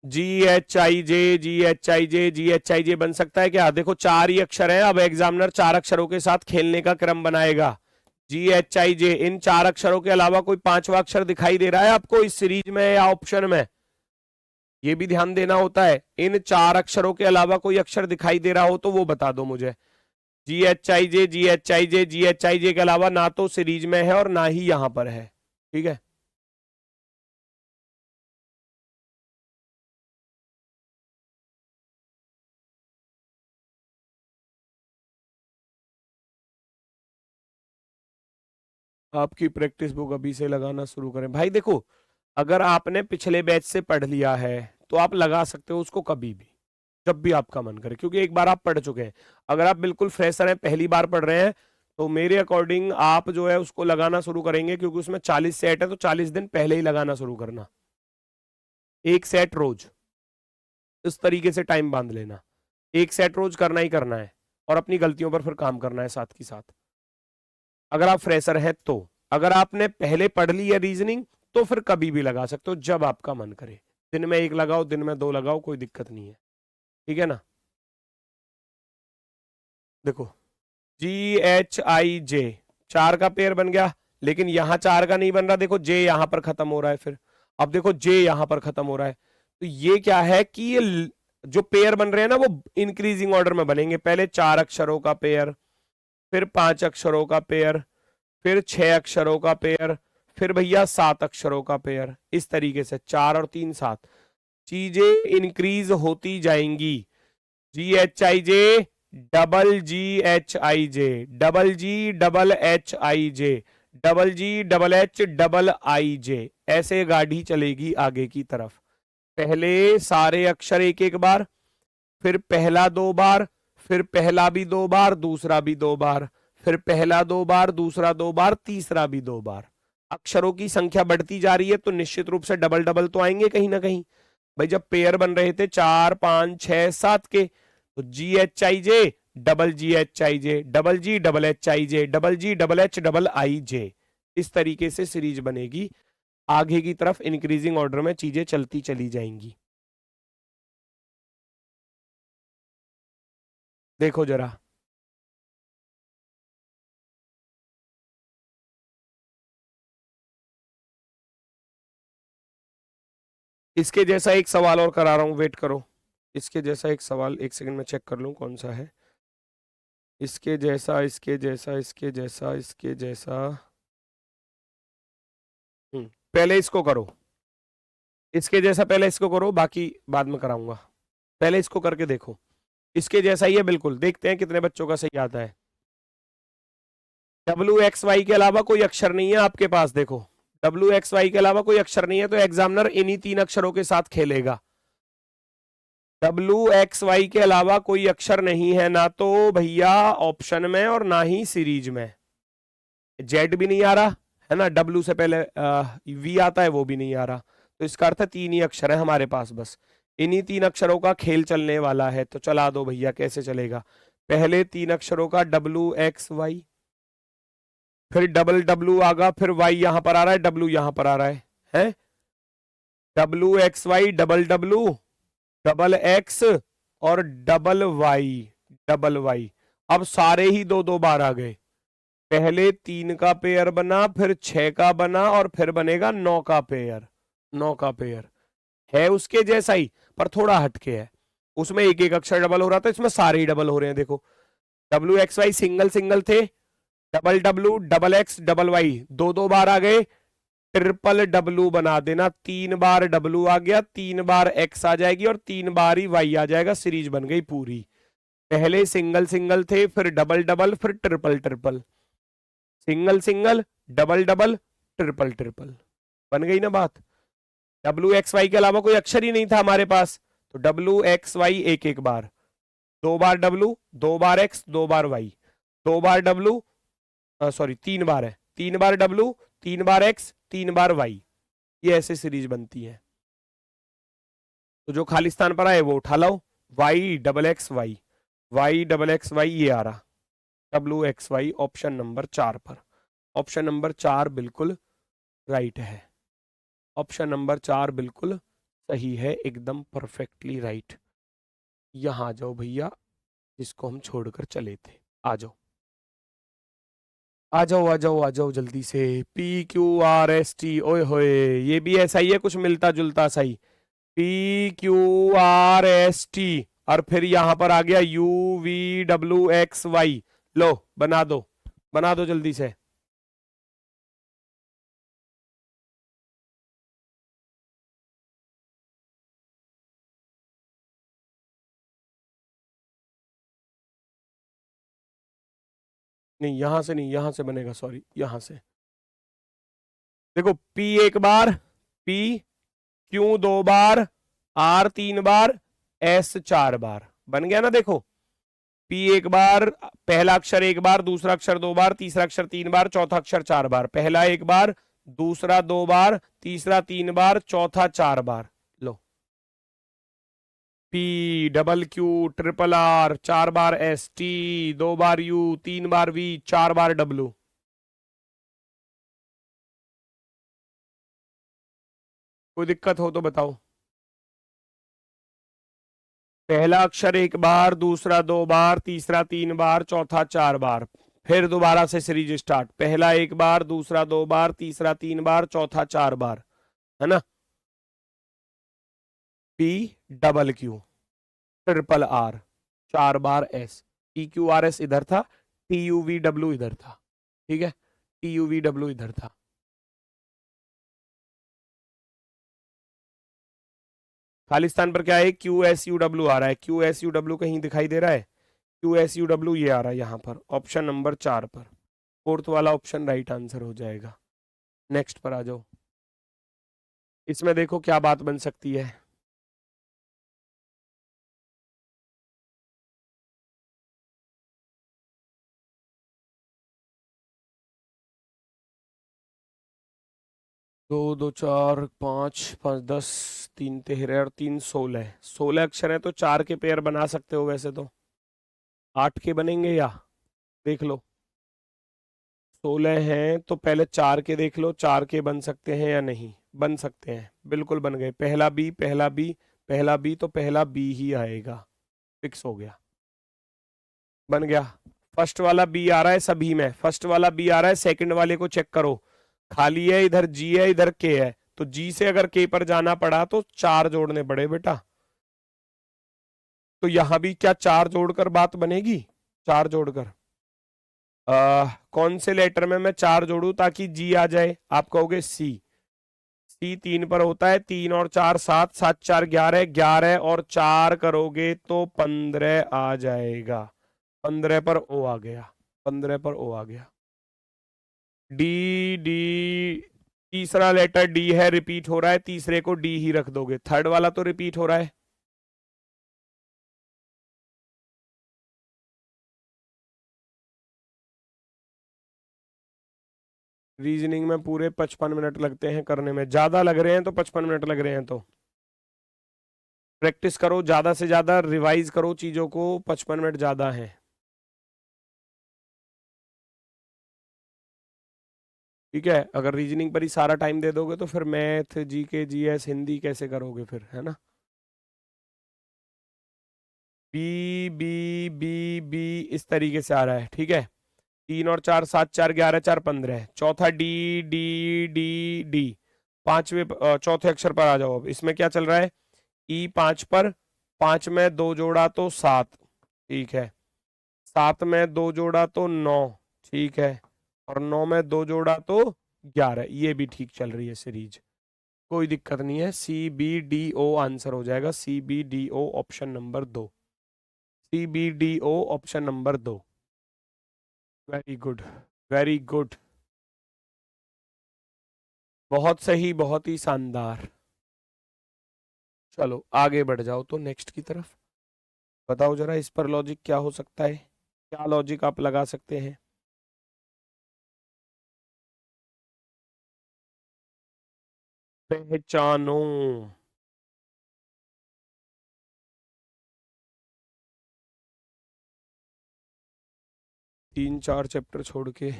जी एच आई जे बन सकता है क्या? देखो 4 ही अक्षर है, अब एग्जामिनर 4 अक्षरों के साथ खेलने का क्रम बनाएगा। GHIJ, इन 4 अक्षरों के अलावा कोई 5वां अक्षर दिखाई दे रहा है आपको इस सीरीज में या ऑप्शन में? ये भी ध्यान देना होता है, इन 4 अक्षरों के अलावा कोई अक्षर दिखाई दे रहा हो तो वो बता दो मुझे। GHIJ के अलावा ना तो सीरीज में है और ना ही यहां पर है, ठीक है। आपकी प्रैक्टिस बुक अभी से लगाना शुरू करें भाई। देखो, अगर आपने पिछले बैच से पढ़ लिया है तो आप लगा सकते हो उसको कभी भी, जब भी आपका मन करे, क्योंकि एक बार आप पढ़ चुके हैं। अगर आप बिल्कुल फ्रेशर हैं, पहली बार पढ़ रहे हैं, तो मेरे अकॉर्डिंग आप जो है उसको लगाना शुरू करेंगे, क्योंकि उसमें 40 सेट है, तो 40 दिन पहले ही लगाना शुरू करना, एक सेट रोज, इस तरीके से टाइम बांध लेना, एक सेट रोज करना ही करना है, और अपनी गलतियों पर फिर काम करना है साथ की साथ, अगर आप फ्रेशर हैं तो। अगर आपने पहले पढ़ ली है रीजनिंग, तो फिर कभी भी लगा सकते हो, जब आपका मन करे, दिन में 1 लगाओ, दिन में 2 लगाओ, कोई दिक्कत नहीं है, ठीक है ना। देखो, GHIJ 4 का पेयर बन गया, लेकिन यहां 4 का नहीं बन रहा, देखो जे यहां पर खत्म हो रहा है, फिर अब देखो जे यहां पर खत्म हो रहा है, तो ये क्या है कि ये जो पेयर बन रहे हैं ना वो इंक्रीजिंग ऑर्डर में बनेंगे, पहले 4 अक्षरों का पेयर, फिर 5 अक्षरों का पेयर, फिर 6 अक्षरों का पेयर, फिर भैया 7 अक्षरों का पेयर, इस तरीके से 4 और 3 7 चीजें इंक्रीज होती जाएंगी। GHIJ GHIJ GHIJ GHIJ, ऐसे गाड़ी चलेगी आगे की तरफ। पहले सारे अक्षर एक एक बार, फिर पहला 2 बार, फिर पहला भी 2 बार, दूसरा भी 2 बार, फिर पहला 2 बार, दूसरा 2 बार, तीसरा भी 2 बार। अक्षरों की संख्या बढ़ती जा रही है तो निश्चित रूप से डबल डबल तो आएंगे कहीं ना कहीं। भाई जब पेयर बन रहे थे 4 5 6 7 के, तो GHIJ GHIJ, GHIJ HIJ, GH HIJ इस तरीके से सीरीज बनेगी, आगे की तरफ इंक्रीजिंग ऑर्डर में चीजें चलती चली जाएंगी। देखो जरा, इसके जैसा एक सवाल और करा रहा हूं, वेट करो। इसके जैसा एक सवाल, एक सेकंड में चेक कर लूं कौन सा है। इसके जैसा, इसके जैसा, इसके जैसा, इसके जैसा। पहले इसको करो, इसके जैसा पहले इसको करो, बाकी बाद में कराऊंगा। पहले इसको करके देखो, इसके जैसा ही है बिल्कुल। देखते हैं कितने बच्चों का सही आता है। WXY के अलावा कोई अक्षर नहीं है आपके पास, देखो WXY के अलावा कोई अक्षर नहीं है, तो एग्जामिनर इन्हीं 3 अक्षरों के साथ खेलेगा। WXY के अलावा कोई अक्षर नहीं है, ना तो भैया ऑप्शन में और ना ही सीरीज में। जेड भी नहीं आ रहा है ना, W से पहले V आता है, वो भी नहीं आ रहा। तो इसका अर्थ है 3 ही अक्षर है हमारे पास, बस इन्हीं 3 अक्षरों का खेल चलने वाला है। तो चला दो भैया, कैसे चलेगा। पहले 3 अक्षरों का WXY, फिर डबल W आगा, फिर Y यहां पर आ रहा है, W यहां पर आ रहा है WXY, double W, double X और डबल Y। अब सारे ही 2-2 बार आ गए। पहले 3 का पेयर बना, फिर 6 का बना, और फिर बनेगा 9 का पेयर। 9 का पेयर है उसके जैसा ही, पर थोड़ा हटके है। उसमें एक एक अक्षर डबल हो रहा था, इसमें सारे ही डबल हो रहे हैं। देखो WXY सिंगल सिंगल थे, double W, double X, double Y 2-2 बार आ गए। ट्रिपल W बना देना, 3 बार W आ गया, 3 बार X आ जाएगी और 3 बार ही Y आ जाएगा, सीरीज बन गई पूरी। पहले सिंगल सिंगल थे, फिर डबल डबल, फिर triple triple, single single, double double, triple triple, बन गई ना बात। WXY के अलावा कोई अक्षर ही नहीं था हमारे पास, तो WXY एक एक बार, 2 बार W, 2 बार X, 2 बार Y, 2 बार W, सॉरी 3 बार है, 3 बार W, 3 बार X, 3 बार Y। ये ऐसे सीरीज बनती है। तो जो खाली स्थान पर आए वो उठा लो, Y XX Y, Y XX Y ये आ रहा, WXY ऑप्शन नंबर 4 पर। ऑप्शन नंबर 4 बिल्कुल राइट है, ऑप्शन नंबर 4 बिल्कुल सही है, एकदम परफेक्टली राइट। यहां आ जाओ भैया, जिसको हम छोड़कर चले थे, आ जाओ आ जाओ आ जाओ आ जाओ जल्दी से। PQRST, ओए होए, ये भी ऐसा ही है, कुछ मिलता जुलता सा ही। PQRST, और फिर यहां पर आ गया UVWXY। लो बना दो, बना दो जल्दी से। नहीं यहां से नहीं, यहां से बनेगा, सॉरी यहां से। देखो P एक बार, P, Q 2 बार, R 3 बार, S 4 बार, बन गया ना। देखो P एक बार, पहला अक्षर एक बार, दूसरा अक्षर 2 बार, तीसरा अक्षर 3 बार, चौथा अक्षर 4 बार। पहला एक बार, दूसरा 2 बार, तीसरा 3 बार, चौथा 4 बार। लो P, double Q, triple R, 4 बार S, T, 2 बार U, 3 बार V, 4 बार W। कोई दिक्कत हो तो बताओ। पहला अक्षर एक बार, दूसरा 2 बार, तीसरा 3 बार, चौथा 4 बार। फिर दोबारा से सीरीज स्टार्ट, पहला एक बार, दूसरा 2 बार, तीसरा 3 बार, चौथा 4 बार, है ना। P, double Q, triple R, 4 बार S, PQRS इधर था, TUVW इधर था, ठीक है, TUVW इधर था। खालिस्तान पर क्या है, QSUW आ रहा है, QSUW कहीं दिखाई दे रहा है, QSUW ये आ रहा है यहाँ पर, ऑप्शन नंबर 4 पर। फोर्थ वाला ऑप्शन राइट आंसर हो जाएगा। नेक्स्ट पर आ जाओ, इसमें देखो क्या बात बन सकती है। दो दो चार पाँच, 5 10, 3 13 और 3 16, 16 अक्षर है, तो 4 के पेयर बना सकते हो वैसे तो। 8 के बनेंगे या, देख लो। 16 हैं तो पहले 4 के देख लो, 4 के बन सकते हैं या नहीं? बन सकते हैं, बिल्कुल बन गए। पहला बी, पहला बी, पहला बी, तो पहला बी ही आएगा, फिक्स हो गया, बन गया। फर्स्ट वाला बी आ रहा है सभी में, फर्स्ट वाला बी आ रहा है, सेकंड वाले को चेक करो, खाली है, इधर जी है, इधर के है, तो जी से अगर के पर जाना पड़ा तो 4 जोड़ने पड़े बेटा। तो यहां भी क्या 4 जोड़कर बात बनेगी? 4 जोड़कर कौन से लेटर में मैं 4 जोड़ू ताकि जी आ जाए? आप कहोगे सी। सी 3 पर होता है, 3 और 4 7, 7 4 11, 11 और 4 करोगे तो 15 आ जाएगा। 15 पर ओ आ गया, 15 पर ओ आ गया। डी डी, तीसरा लेटर डी है, रिपीट हो रहा है, तीसरे को डी ही रख दोगे। थर्ड वाला तो रिपीट हो रहा है। रीजनिंग में पूरे 55 मिनट लगते हैं करने में, ज्यादा लग रहे हैं तो 55 मिनट लग रहे हैं तो प्रैक्टिस करो, ज्यादा से ज्यादा रिवाइज करो चीजों को, 55 मिनट ज्यादा है। ठीक है, अगर रीजनिंग पर ही सारा टाइम दे दोगे तो फिर मैथ, जीके, जीएस, हिंदी कैसे करोगे फिर, है ना? बी बी बी बी इस तरीके से आ रहा है, ठीक है। 3 और 4 7 4 11 4 15। चौथा डी डी डी डी, पांचवे चौथे अक्षर पर आ जाओ। अब इसमें क्या चल रहा है? ई 5 पर, 5 में 2 जोड़ा तो 7, ठीक है। 7 में 2 जोड़ा तो 9, ठीक है। और 9 में 2 जोड़ा तो 11, ये भी ठीक चल रही है सीरीज, कोई दिक्कत नहीं है। C B D O answer हो जाएगा, C B D O option number 2, C B D O option number 2। Very good, very good, बहुत सही, बहुत ही शानदार। चलो आगे बढ़ जाओ तो नेक्स्ट की तरफ। बताओ जरा इस पर लॉजिक क्या हो सकता है, क्या लॉजिक आप लगा सकते हैं? पहचानो। 3 4 चैप्टर छोड़ के।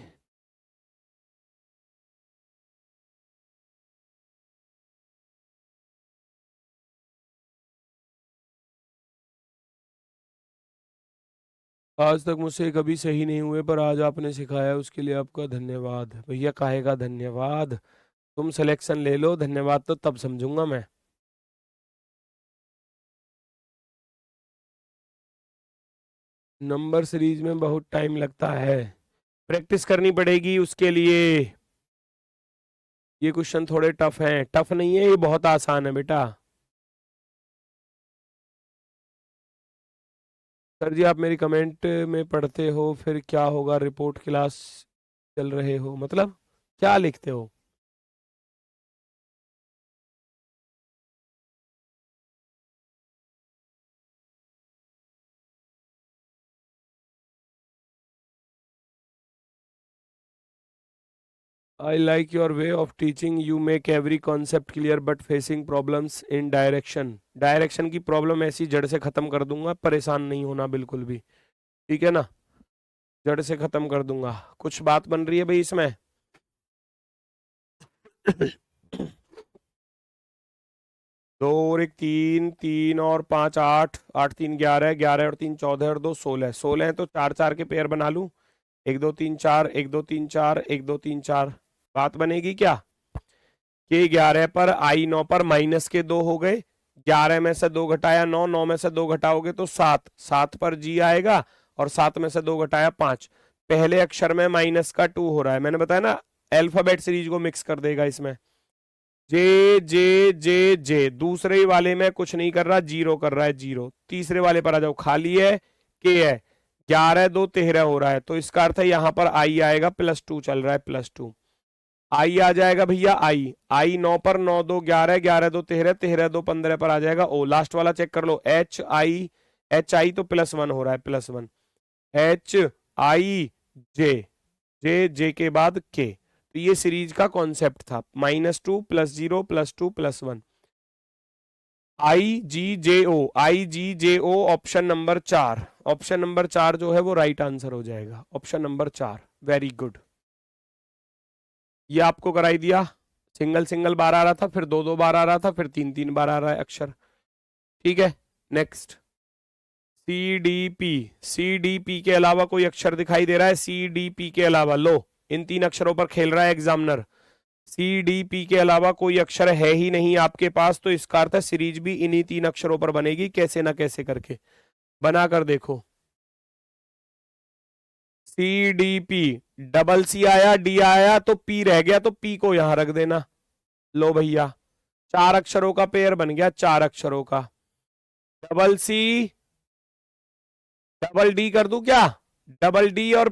आज तक मुझसे कभी सही नहीं हुए, पर आज आपने सिखाया, उसके लिए आपका धन्यवाद। भैया काहे का धन्यवाद, तुम सिलेक्शन ले लो, धन्यवाद तो तब समझूंगा मैं। नंबर सीरीज में बहुत टाइम लगता है, प्रैक्टिस करनी पड़ेगी उसके लिए। ये क्वेश्चन थोड़े टफ हैं, टफ नहीं है, ये बहुत आसान है बेटा। सर जी आप मेरी कमेंट में पढ़ते हो, फिर क्या होगा? रिपोर्ट क्लास चल रहे हो मतलब क्या लिखते हो? I like your way of teaching. You make every concept clear but facing problems in direction. Direction की प्रॉब्लम ऐसी जड़ से खत्म कर दूंगा, परेशान नहीं होना बिल्कुल भी, ठीक है ना? जड़ से खत्म कर दूंगा। कुछ बात बन रही है भाई इसमें? दो और एक 3, 3 और 5 8, 8 3 11, 11 और 3 14 और 2 16, 16 है तो 4 4 के पेयर बना लूं। 1 2 3 4, 1 2 3 4, 1 2 3 4, बात बनेगी क्या? के 11 पर, आई 9 पर, माइनस के 2 हो गए, 11 में से 2 घटाया 9, 9 में से 2 घटाओगे तो 7, 7 पर जी आएगा, और 7 में से 2 घटाया 5। पहले अक्षर में माइनस का 2 हो रहा है, मैंने बताया ना, अल्फाबेट सीरीज को मिक्स कर देगा इसमें। जे जे जे जे, दूसरे वाले में कुछ नहीं कर रहा, जीरो कर रहा है, जीरो। तीसरे वाले पर आ जाओ, खाली है, के है, 11 2 13 हो रहा है, तो इसका अर्थ है यहां पर आई आएगा, +2 चल रहा है, +2 आई आ जाएगा भैया। आई आई 9 पर, 9 2 11, 11 2 13, 13 2 15 पर आ जाएगा। ओ लास्ट वाला चेक कर लो, एच आई तो +1 हो रहा है, +1, एच आई जे, जे जे के बाद के। तो ये सीरीज का कॉन्सेप्ट था, -2 +0 +2 +1। आई जी जे ओ ऑप्शन नंबर 4, ऑप्शन नंबर 4 जो है वो राइट आंसर हो जाएगा, ऑप्शन नंबर 4। Very good. ये आपको कराई दिया, सिंगल सिंगल बार आ रहा था, फिर दो दो बार आ रहा था, फिर तीन तीन बार आ रहा है अक्षर। ठीक है, नेक्स्ट CDP। CDP के अलावा कोई अक्षर दिखाई दे रहा है? CDP के अलावा, लो इन तीन अक्षरों पर खेल रहा है एग्जामिनर। CDP के अलावा कोई अक्षर है ही नहीं आपके पास, तो इसका अर्थ है सीरीज भी इन्हीं तीन अक्षरों पर बनेगी, कैसे ना कैसे करके बनाकर देखो। CDP, डबल C आया, D आया तो P रह गया, तो P को यहां रख देना। लो भैया, चार अक्षरों का पेयर बन गया, चार अक्षरों का। डबल C डबल D कर दूं क्या? डबल D और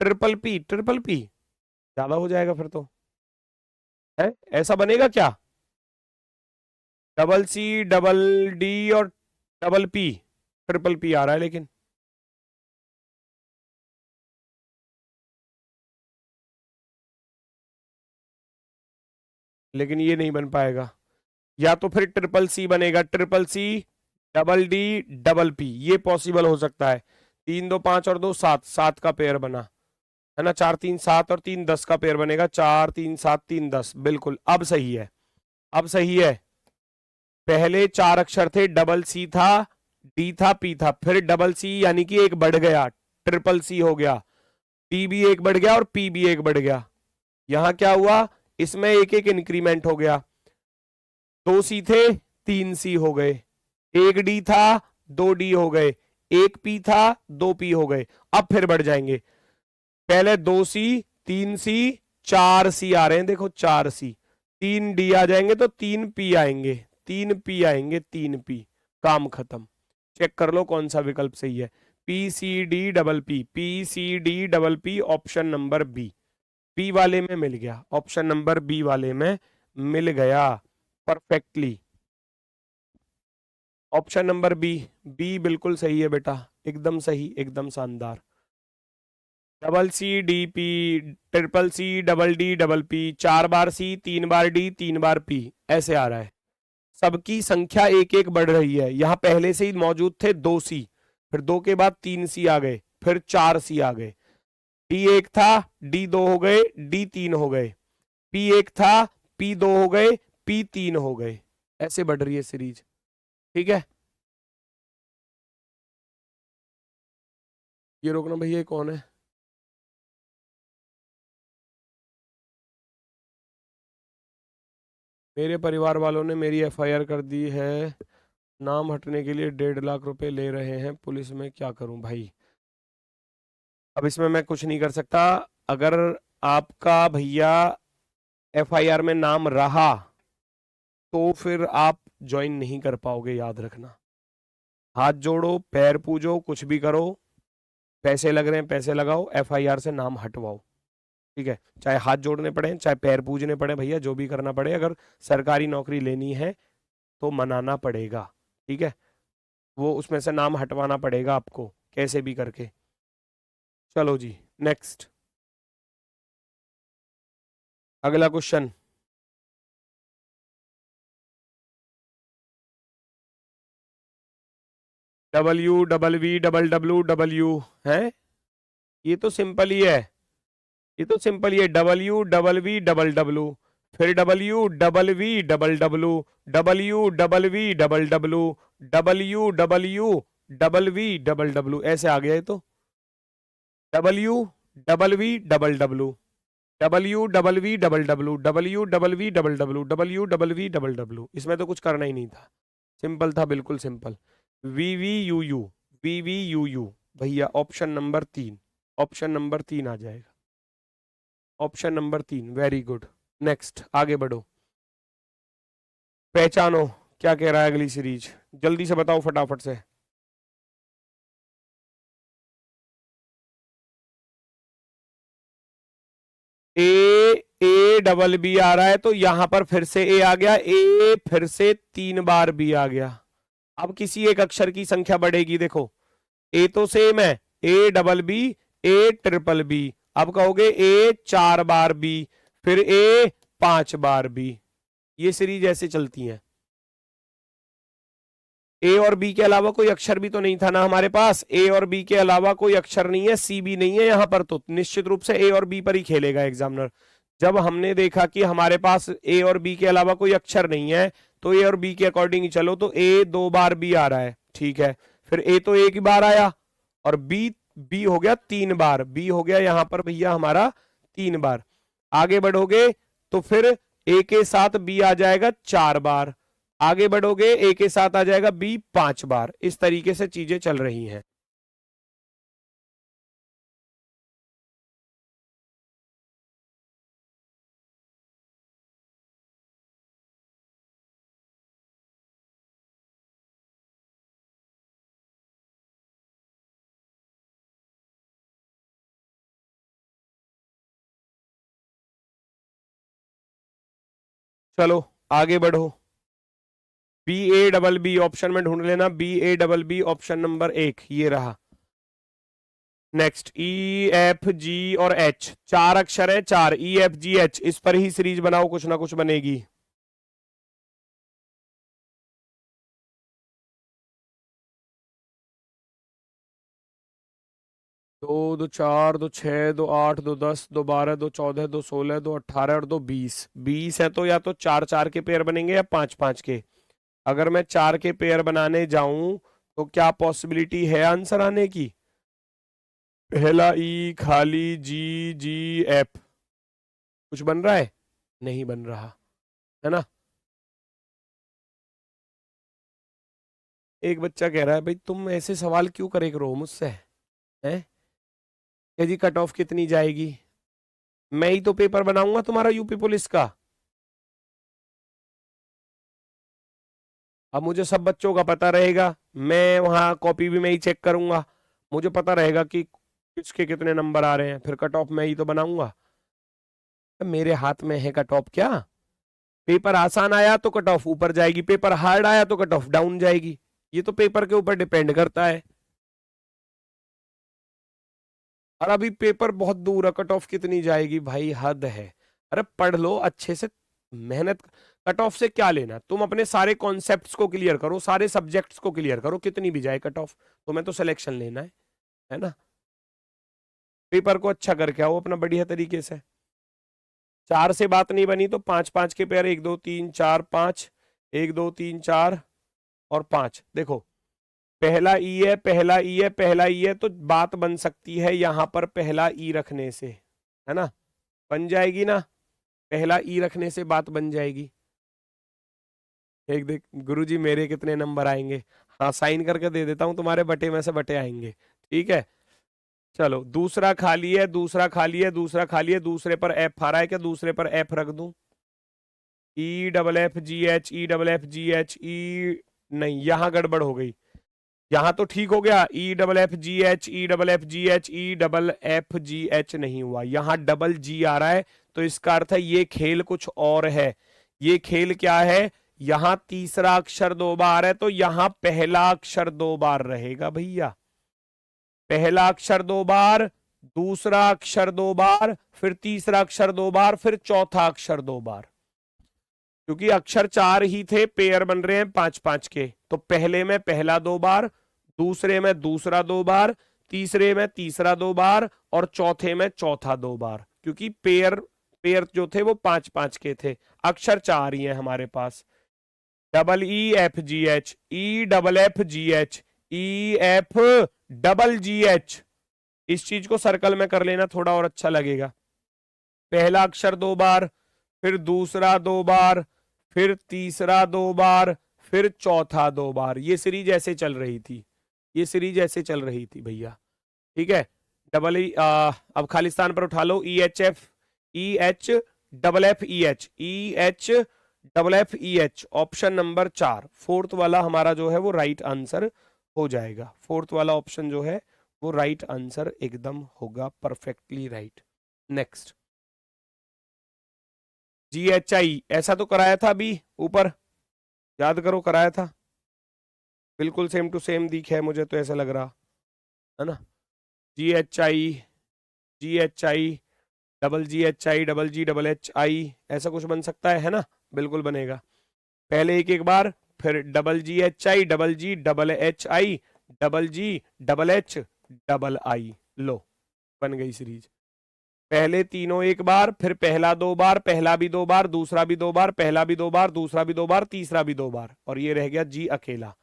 ट्रिपल P, ट्रिपल P ज्यादा हो जाएगा फिर तो, है ऐसा बनेगा क्या? डबल C डबल D और डबल P, ट्रिपल P आ रहा है लेकिन। लेकिन ये नहीं बन पाएगा, या तो फिर ट्रिपल C बनेगा, triple C double D double P, ये पॉसिबल हो सकता है। तीन दो पांच और दो सात, सात का पेयर बना है ना, चार तीन सात और तीन 10 का पेयर बनेगा, चार तीन सात तीन 10, बिल्कुल अब सही है, अब सही है। पहले चार अक्षर थे, डबल C था, D था, P था, फिर डबल C यानी कि एक बढ़ गया, ट्रिपल C हो गया, D भी एक बढ़ गया और P भी एक बढ़ गया। यहां क्या हुआ, इसमें एक एक इंक्रीमेंट हो गया, दो C थे, तीन C हो गए, एक D था, दो D हो गए, एक P था, दो P हो गए। अब फिर बढ़ जाएंगे, पहले दो C, तीन C, चार C आ रहे हैं, देखो चार C, तीन D आ जाएंगे तो तीन P आएंगे, तीन P आएंगे, तीन P, काम खत्म। चेक कर लो कौन सा विकल्प सही है। PCD double P, PCD double P, option number B वाले में मिल गया, ऑप्शन नंबर बी वाले में मिल गया परफेक्टली। ऑप्शन नंबर बी बिल्कुल सही है बेटा, एकदम सही, एकदम शानदार। Double C D P, triple C double D double P, चार बार C, तीन बार D, तीन बार P, ऐसे आ रहा है। सबकी संख्या एक एक बढ़ रही है, यहां पहले से ही मौजूद थे दो C, फिर दो के बाद तीन C आ गए, फिर चार C आ गए, D एक था, D दो हो गए, D तीन हो गए, P एक था, P दो हो गए, P तीन हो गए, ऐसे बढ़ रही है सीरीज। ठीक है, ये रोकना भैया, ये कौन है? मेरे परिवार वालों ने मेरी FIR कर दी है, नाम हटने के लिए 1.5 लाख रुपए ले रहे हैं पुलिस में, क्या करूं भाई? अब इसमें मैं कुछ नहीं कर सकता, अगर आपका भैया FIR में नाम रहा तो फिर आप ज्वाइन नहीं कर पाओगे, याद रखना। हाथ जोड़ो, पैर पूजो, कुछ भी करो, पैसे लग रहे हैं पैसे लगाओ, FIR से नाम हटवाओ। ठीक है, चाहे हाथ जोड़ने पड़े, चाहे पैर पूजने पड़े, भैया जो भी करना पड़े, अगर सरकारी नौकरी लेनी है तो मनाना पड़ेगा। ठीक है, वो उसमें से नाम हटवाना पड़ेगा आपको कैसे भी करके। चलो जी, नेक्स्ट, अगला क्वेश्चन। WWW है, ये तो सिंपल ही है, ये तो सिंपल ही है, WWW, फिर WWV, WWW, ऐसे आ गया, ये तो WWV, इसमें तो कुछ करना ही नहीं था, सिंपल था, बिल्कुल सिंपल। VVUU भैया, ऑप्शन नंबर 3, ऑप्शन नंबर 3 आ जाएगा, option number 3, very good. Next, आगे बढ़ो, पहचानो क्या कह रहा है अगली सीरीज, जल्दी से बताओ फटाफट से। ए डबल बी आ रहा है, तो यहां पर फिर से ए आ गया, ए फिर से 3 बार बी आ गया। अब किसी एक अक्षर की संख्या बढ़ेगी, देखो ए तो सेम है, A double B, A triple B, अब कहोगे ए 4 बार बी, फिर ए 5 बार बी, ये सीरीज ऐसे चलती है। ए और बी के अलावा कोई अक्षर भी तो नहीं था ना हमारे पास, ए और बी के अलावा कोई अक्षर नहीं है, सी भी नहीं है यहां पर, तो निश्चित रूप से ए और बी पर ही खेलेगा एग्जामिनर। जब हमने देखा कि हमारे पास ए और बी के अलावा कोई अक्षर नहीं है, तो ए और बी के अकॉर्डिंग ही चलो, तो ए 2 बार बी आ रहा है, ठीक है। फिर ए तो एक ही बार आया, और बी बी हो गया 3 बार, बी हो गया यहां पर भैया हमारा 3 बार। आगे बढ़ोगे तो फिर ए के साथ बी आ जाएगा 4 बार, आगे बढ़ोगे ए के साथ आ जाएगा बी 5 बार। इस तरीके से चीजें चल रही हैं। चलो आगे बढ़ो। B A double B option में ढूंढ लेना, B A double B option number 1 ये रहा। नेक्स्ट ई एफ जी और एच, 4 अक्षर है, 4 ई एफ जी एच, इस पर ही सीरीज बनाओ, कुछ ना कुछ बनेगी। 2 2 4 2 6 2 8 2 10 2 12 2 14 2 16 2 18 और 2 20, 20 है तो या तो 4 4 के पेयर बनेंगे या 5 5 के। अगर मैं 4 के पेयर बनाने जाऊं तो क्या पॉसिबिलिटी है आंसर आने की? पहला ई खाली जी जी एफ, कुछ बन रहा है? नहीं बन रहा है ना। एक बच्चा कह रहा है भाई तुम ऐसे सवाल क्यों करे करो मुझसे, है जी कट ऑफ कितनी जाएगी? मैं ही तो पेपर बनाऊंगा तुम्हारा यूपी पुलिस का। अब मुझे सब बच्चों का पता रहेगा, मैं वहां कॉपी भी मैं ही चेक करूंगा, मुझे पता रहेगा कि किसके कितने नंबर आ रहे हैं, फिर कट ऑफ मैं ही तो बनाऊंगा। मेरे हाथ में है कट ऑफ क्या? पेपर आसान आया तो कट ऑफ ऊपर जाएगी, पेपर हार्ड आया तो कट ऑफ डाउन जाएगी, ये तो पेपर के ऊपर डिपेंड करता है। और अभी पेपर बहुत दूर है, कट ऑफ कितनी जाएगी भाई, हद है। अरे पढ़ लो अच्छे से, मेहनत। कट ऑफ से क्या लेना, तुम अपने सारे कॉन्सेप्ट्स को क्लियर करो, सारे सब्जेक्ट्स को क्लियर करो, कितनी भी जाए कट ऑफ, तुम्हें तो सिलेक्शन लेना है ना। पेपर को अच्छा करके आओ अपना बढ़िया तरीके से। 4 से बात नहीं बनी तो 5 5 के पेयर, 1 2 3 4 5, 1 2 3 4 और 5। देखो पहला ई है, पहला ई है, पहला ई है, तो बात बन सकती है यहां पर पहला ई रखने से, है ना, बन जाएगी ना, पहला ई रखने से बात बन जाएगी। एक देख गुरुजी मेरे कितने नंबर आएंगे, हाँ साइन करके दे देता हूं, तुम्हारे बटे में से बटे आएंगे, ठीक है। चलो दूसरा खाली है, दूसरा खाली है, दूसरा खाली है, दूसरे पर एफ आ रहा है, क्या दूसरे पर एफ रख दूं? E double F G H, E double F G H, E नहीं यहां गड़बड़ हो गई, यहां तो ठीक हो गया, ई double F G H, E double F G H, E double F G H नहीं हुआ, यहां डबल जी आ रहा है, तो इसका अर्थ है ये खेल कुछ और है। ये खेल क्या है? यहां तीसरा अक्षर 2 बार है, तो यहां पहला अक्षर 2 बार रहेगा भैया, पहला अक्षर 2 बार, दूसरा अक्षर 2 बार, फिर तीसरा अक्षर 2 बार, फिर चौथा अक्षर 2 बार। क्योंकि अक्षर 4 ही थे, पेयर बन रहे हैं 5 5 के, तो पहले में पहला 2 बार, दूसरे में दूसरा 2 बार, तीसरे में तीसरा 2 बार, और चौथे में चौथा 2 बार, क्योंकि पेयर पेयर जो थे वो 5 5 के थे, अक्षर 4 ही है हमारे पास। Double E F G H, E double F G H, E F double G H, इस चीज को सर्कल में कर लेना, थोड़ा और अच्छा लगेगा। पहला अक्षर 2 बार, फिर दूसरा 2 बार, फिर तीसरा 2 बार, फिर चौथा 2 बार। ये सीरीज ऐसे चल रही थी, ये सीरीज ऐसे चल रही थी भैया, ठीक है। डबल ई अब खालिस्तान पर उठा लो, E H F, E H double F E H, E H double F E H, option number 4 fourth वाला हमारा जो है वो राइट आंसर हो जाएगा। फोर्थ वाला ऑप्शन जो है वो राइट आंसर एकदम होगा, परफेक्टली राइट। नेक्स्ट जी एच आई, ऐसा तो कराया था अभी ऊपर, याद करो कराया था, बिल्कुल सेम टू सेम दिख है मुझे तो ऐसा लग रहा है ना। जी H I, ji H I, double G H I, double G double H आई, ऐसा कुछ बन सकता है ना, बिल्कुल बनेगा। पहले एक एक बार, फिर double G H I, double G double H I, double G double H double I, लो बन गई सीरीज। पहले तीनों एक बार, फिर पहला 2 बार, पहला भी 2 बार, दूसरा भी 2 बार, पहला भी 2 बार, दूसरा भी 2 बार, तीसरा भी 2 बार, और ये रह गया जी अकेला।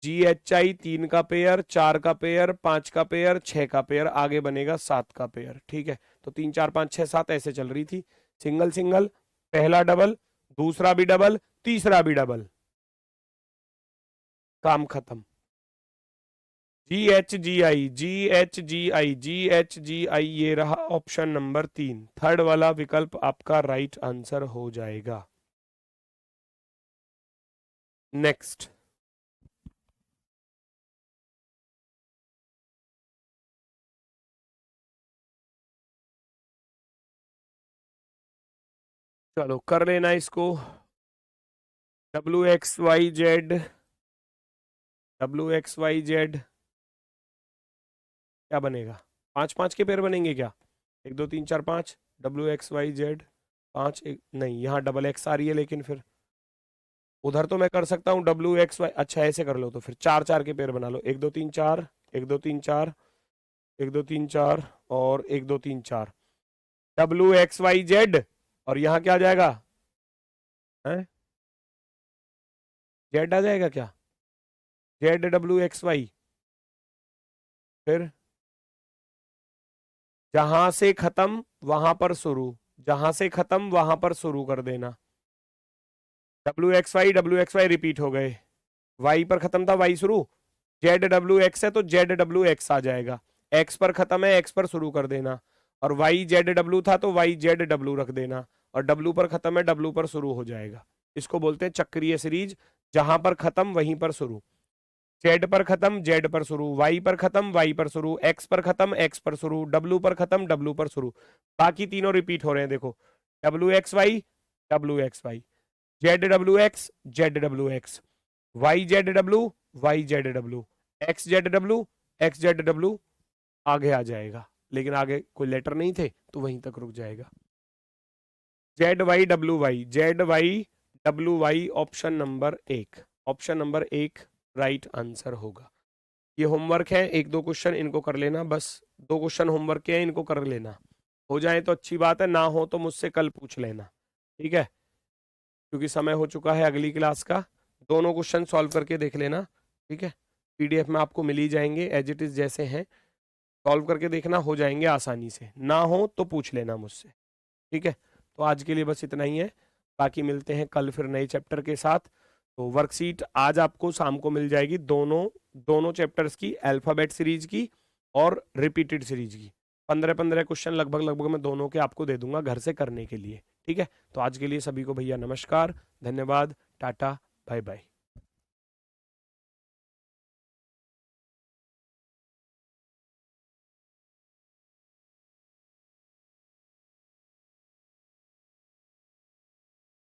GHI 3 का पेयर, 4 का पेयर, 5 का पेयर, 6 का पेयर, आगे बनेगा 7 का पेयर। ठीक है, तो 3 4 5 6 7 ऐसे चल रही थी। सिंगल सिंगल, पहला डबल, दूसरा भी डबल, तीसरा भी डबल, काम खत्म। GHGI GHGI GHGI, ये रहा ऑप्शन नंबर 3, थर्ड वाला विकल्प आपका राइट आंसर हो जाएगा। नेक्स्ट, चलो कर लेना इसको। WXYZ, WXYZ क्या बनेगा? 5 5 के पेयर बनेंगे क्या? 1 2 3 4 5, WXYZ 5, नहीं यहाँ डबल एक्स आ रही है, लेकिन फिर उधर तो मैं कर सकता हूँ WXY। अच्छा ऐसे कर लो, तो फिर 4 4 के पेयर बना लो। 1 2 3 4, 1 2 3 4, 1 2 3 4 और 1 2 3 4, WXYZ, और यहाँ क्या आ जाएगा? है जेड आ जाएगा क्या? ZWXY, फिर जहां से खत्म वहां पर शुरू, जहां से खत्म वहां पर शुरू कर देना। WXY रिपीट हो गए, वाई पर खत्म था वाई शुरू, ZWX है तो ZWX आ जाएगा, एक्स पर खत्म है एक्स पर शुरू कर देना, और YZW था तो YZW रख देना, और डब्ल्यू पर खत्म है डब्ल्यू पर शुरू हो जाएगा। इसको बोलते हैं चक्रीय सीरीज, जहां पर खत्म वहीं पर शुरू। जेड पर खत्म जेड पर शुरू, वाई पर खत्म वाई पर शुरू, एक्स पर खत्म एक्स पर शुरू, डब्ल्यू पर खत्म डब्ल्यू पर शुरू। बाकी तीनों रिपीट हो रहे हैं, देखो WXY WXY, ZWX ZWX, YZW YZW, XZW XZW, आगे आ जाएगा, लेकिन आगे कोई लेटर नहीं थे तो वहीं तक रुक जाएगा। ZYWY option number 1, option number 1 right answer होगा। ये होमवर्क है, 1 2 क्वेश्चन इनको कर लेना, बस 2 क्वेश्चन होमवर्क के हैं, इनको कर लेना। हो जाए तो अच्छी बात है, ना हो तो मुझसे कल पूछ लेना, ठीक है, क्योंकि समय हो चुका है अगली क्लास का। दोनों क्वेश्चन सॉल्व करके देख लेना, ठीक है, PDF में आपको मिल ही जाएंगे एज इट इज जैसे हैं, सॉल्व करके देखना, हो जाएंगे आसानी से, ना हो तो पूछ लेना मुझसे, ठीक है। तो आज के लिए बस इतना ही है, बाकी मिलते हैं कल फिर नए चैप्टर के साथ। तो वर्कशीट आज आपको शाम को मिल जाएगी, दोनों चैप्टर्स की, अल्फाबेट सीरीज की और रिपीटेड सीरीज की। 15 क्वेश्चन लगभग मैं दोनों के आपको दे दूंगा घर से करने के लिए, ठीक है। तो आज के लिए सभी को भैया नमस्कार, धन्यवाद, टाटा, बाय बाय।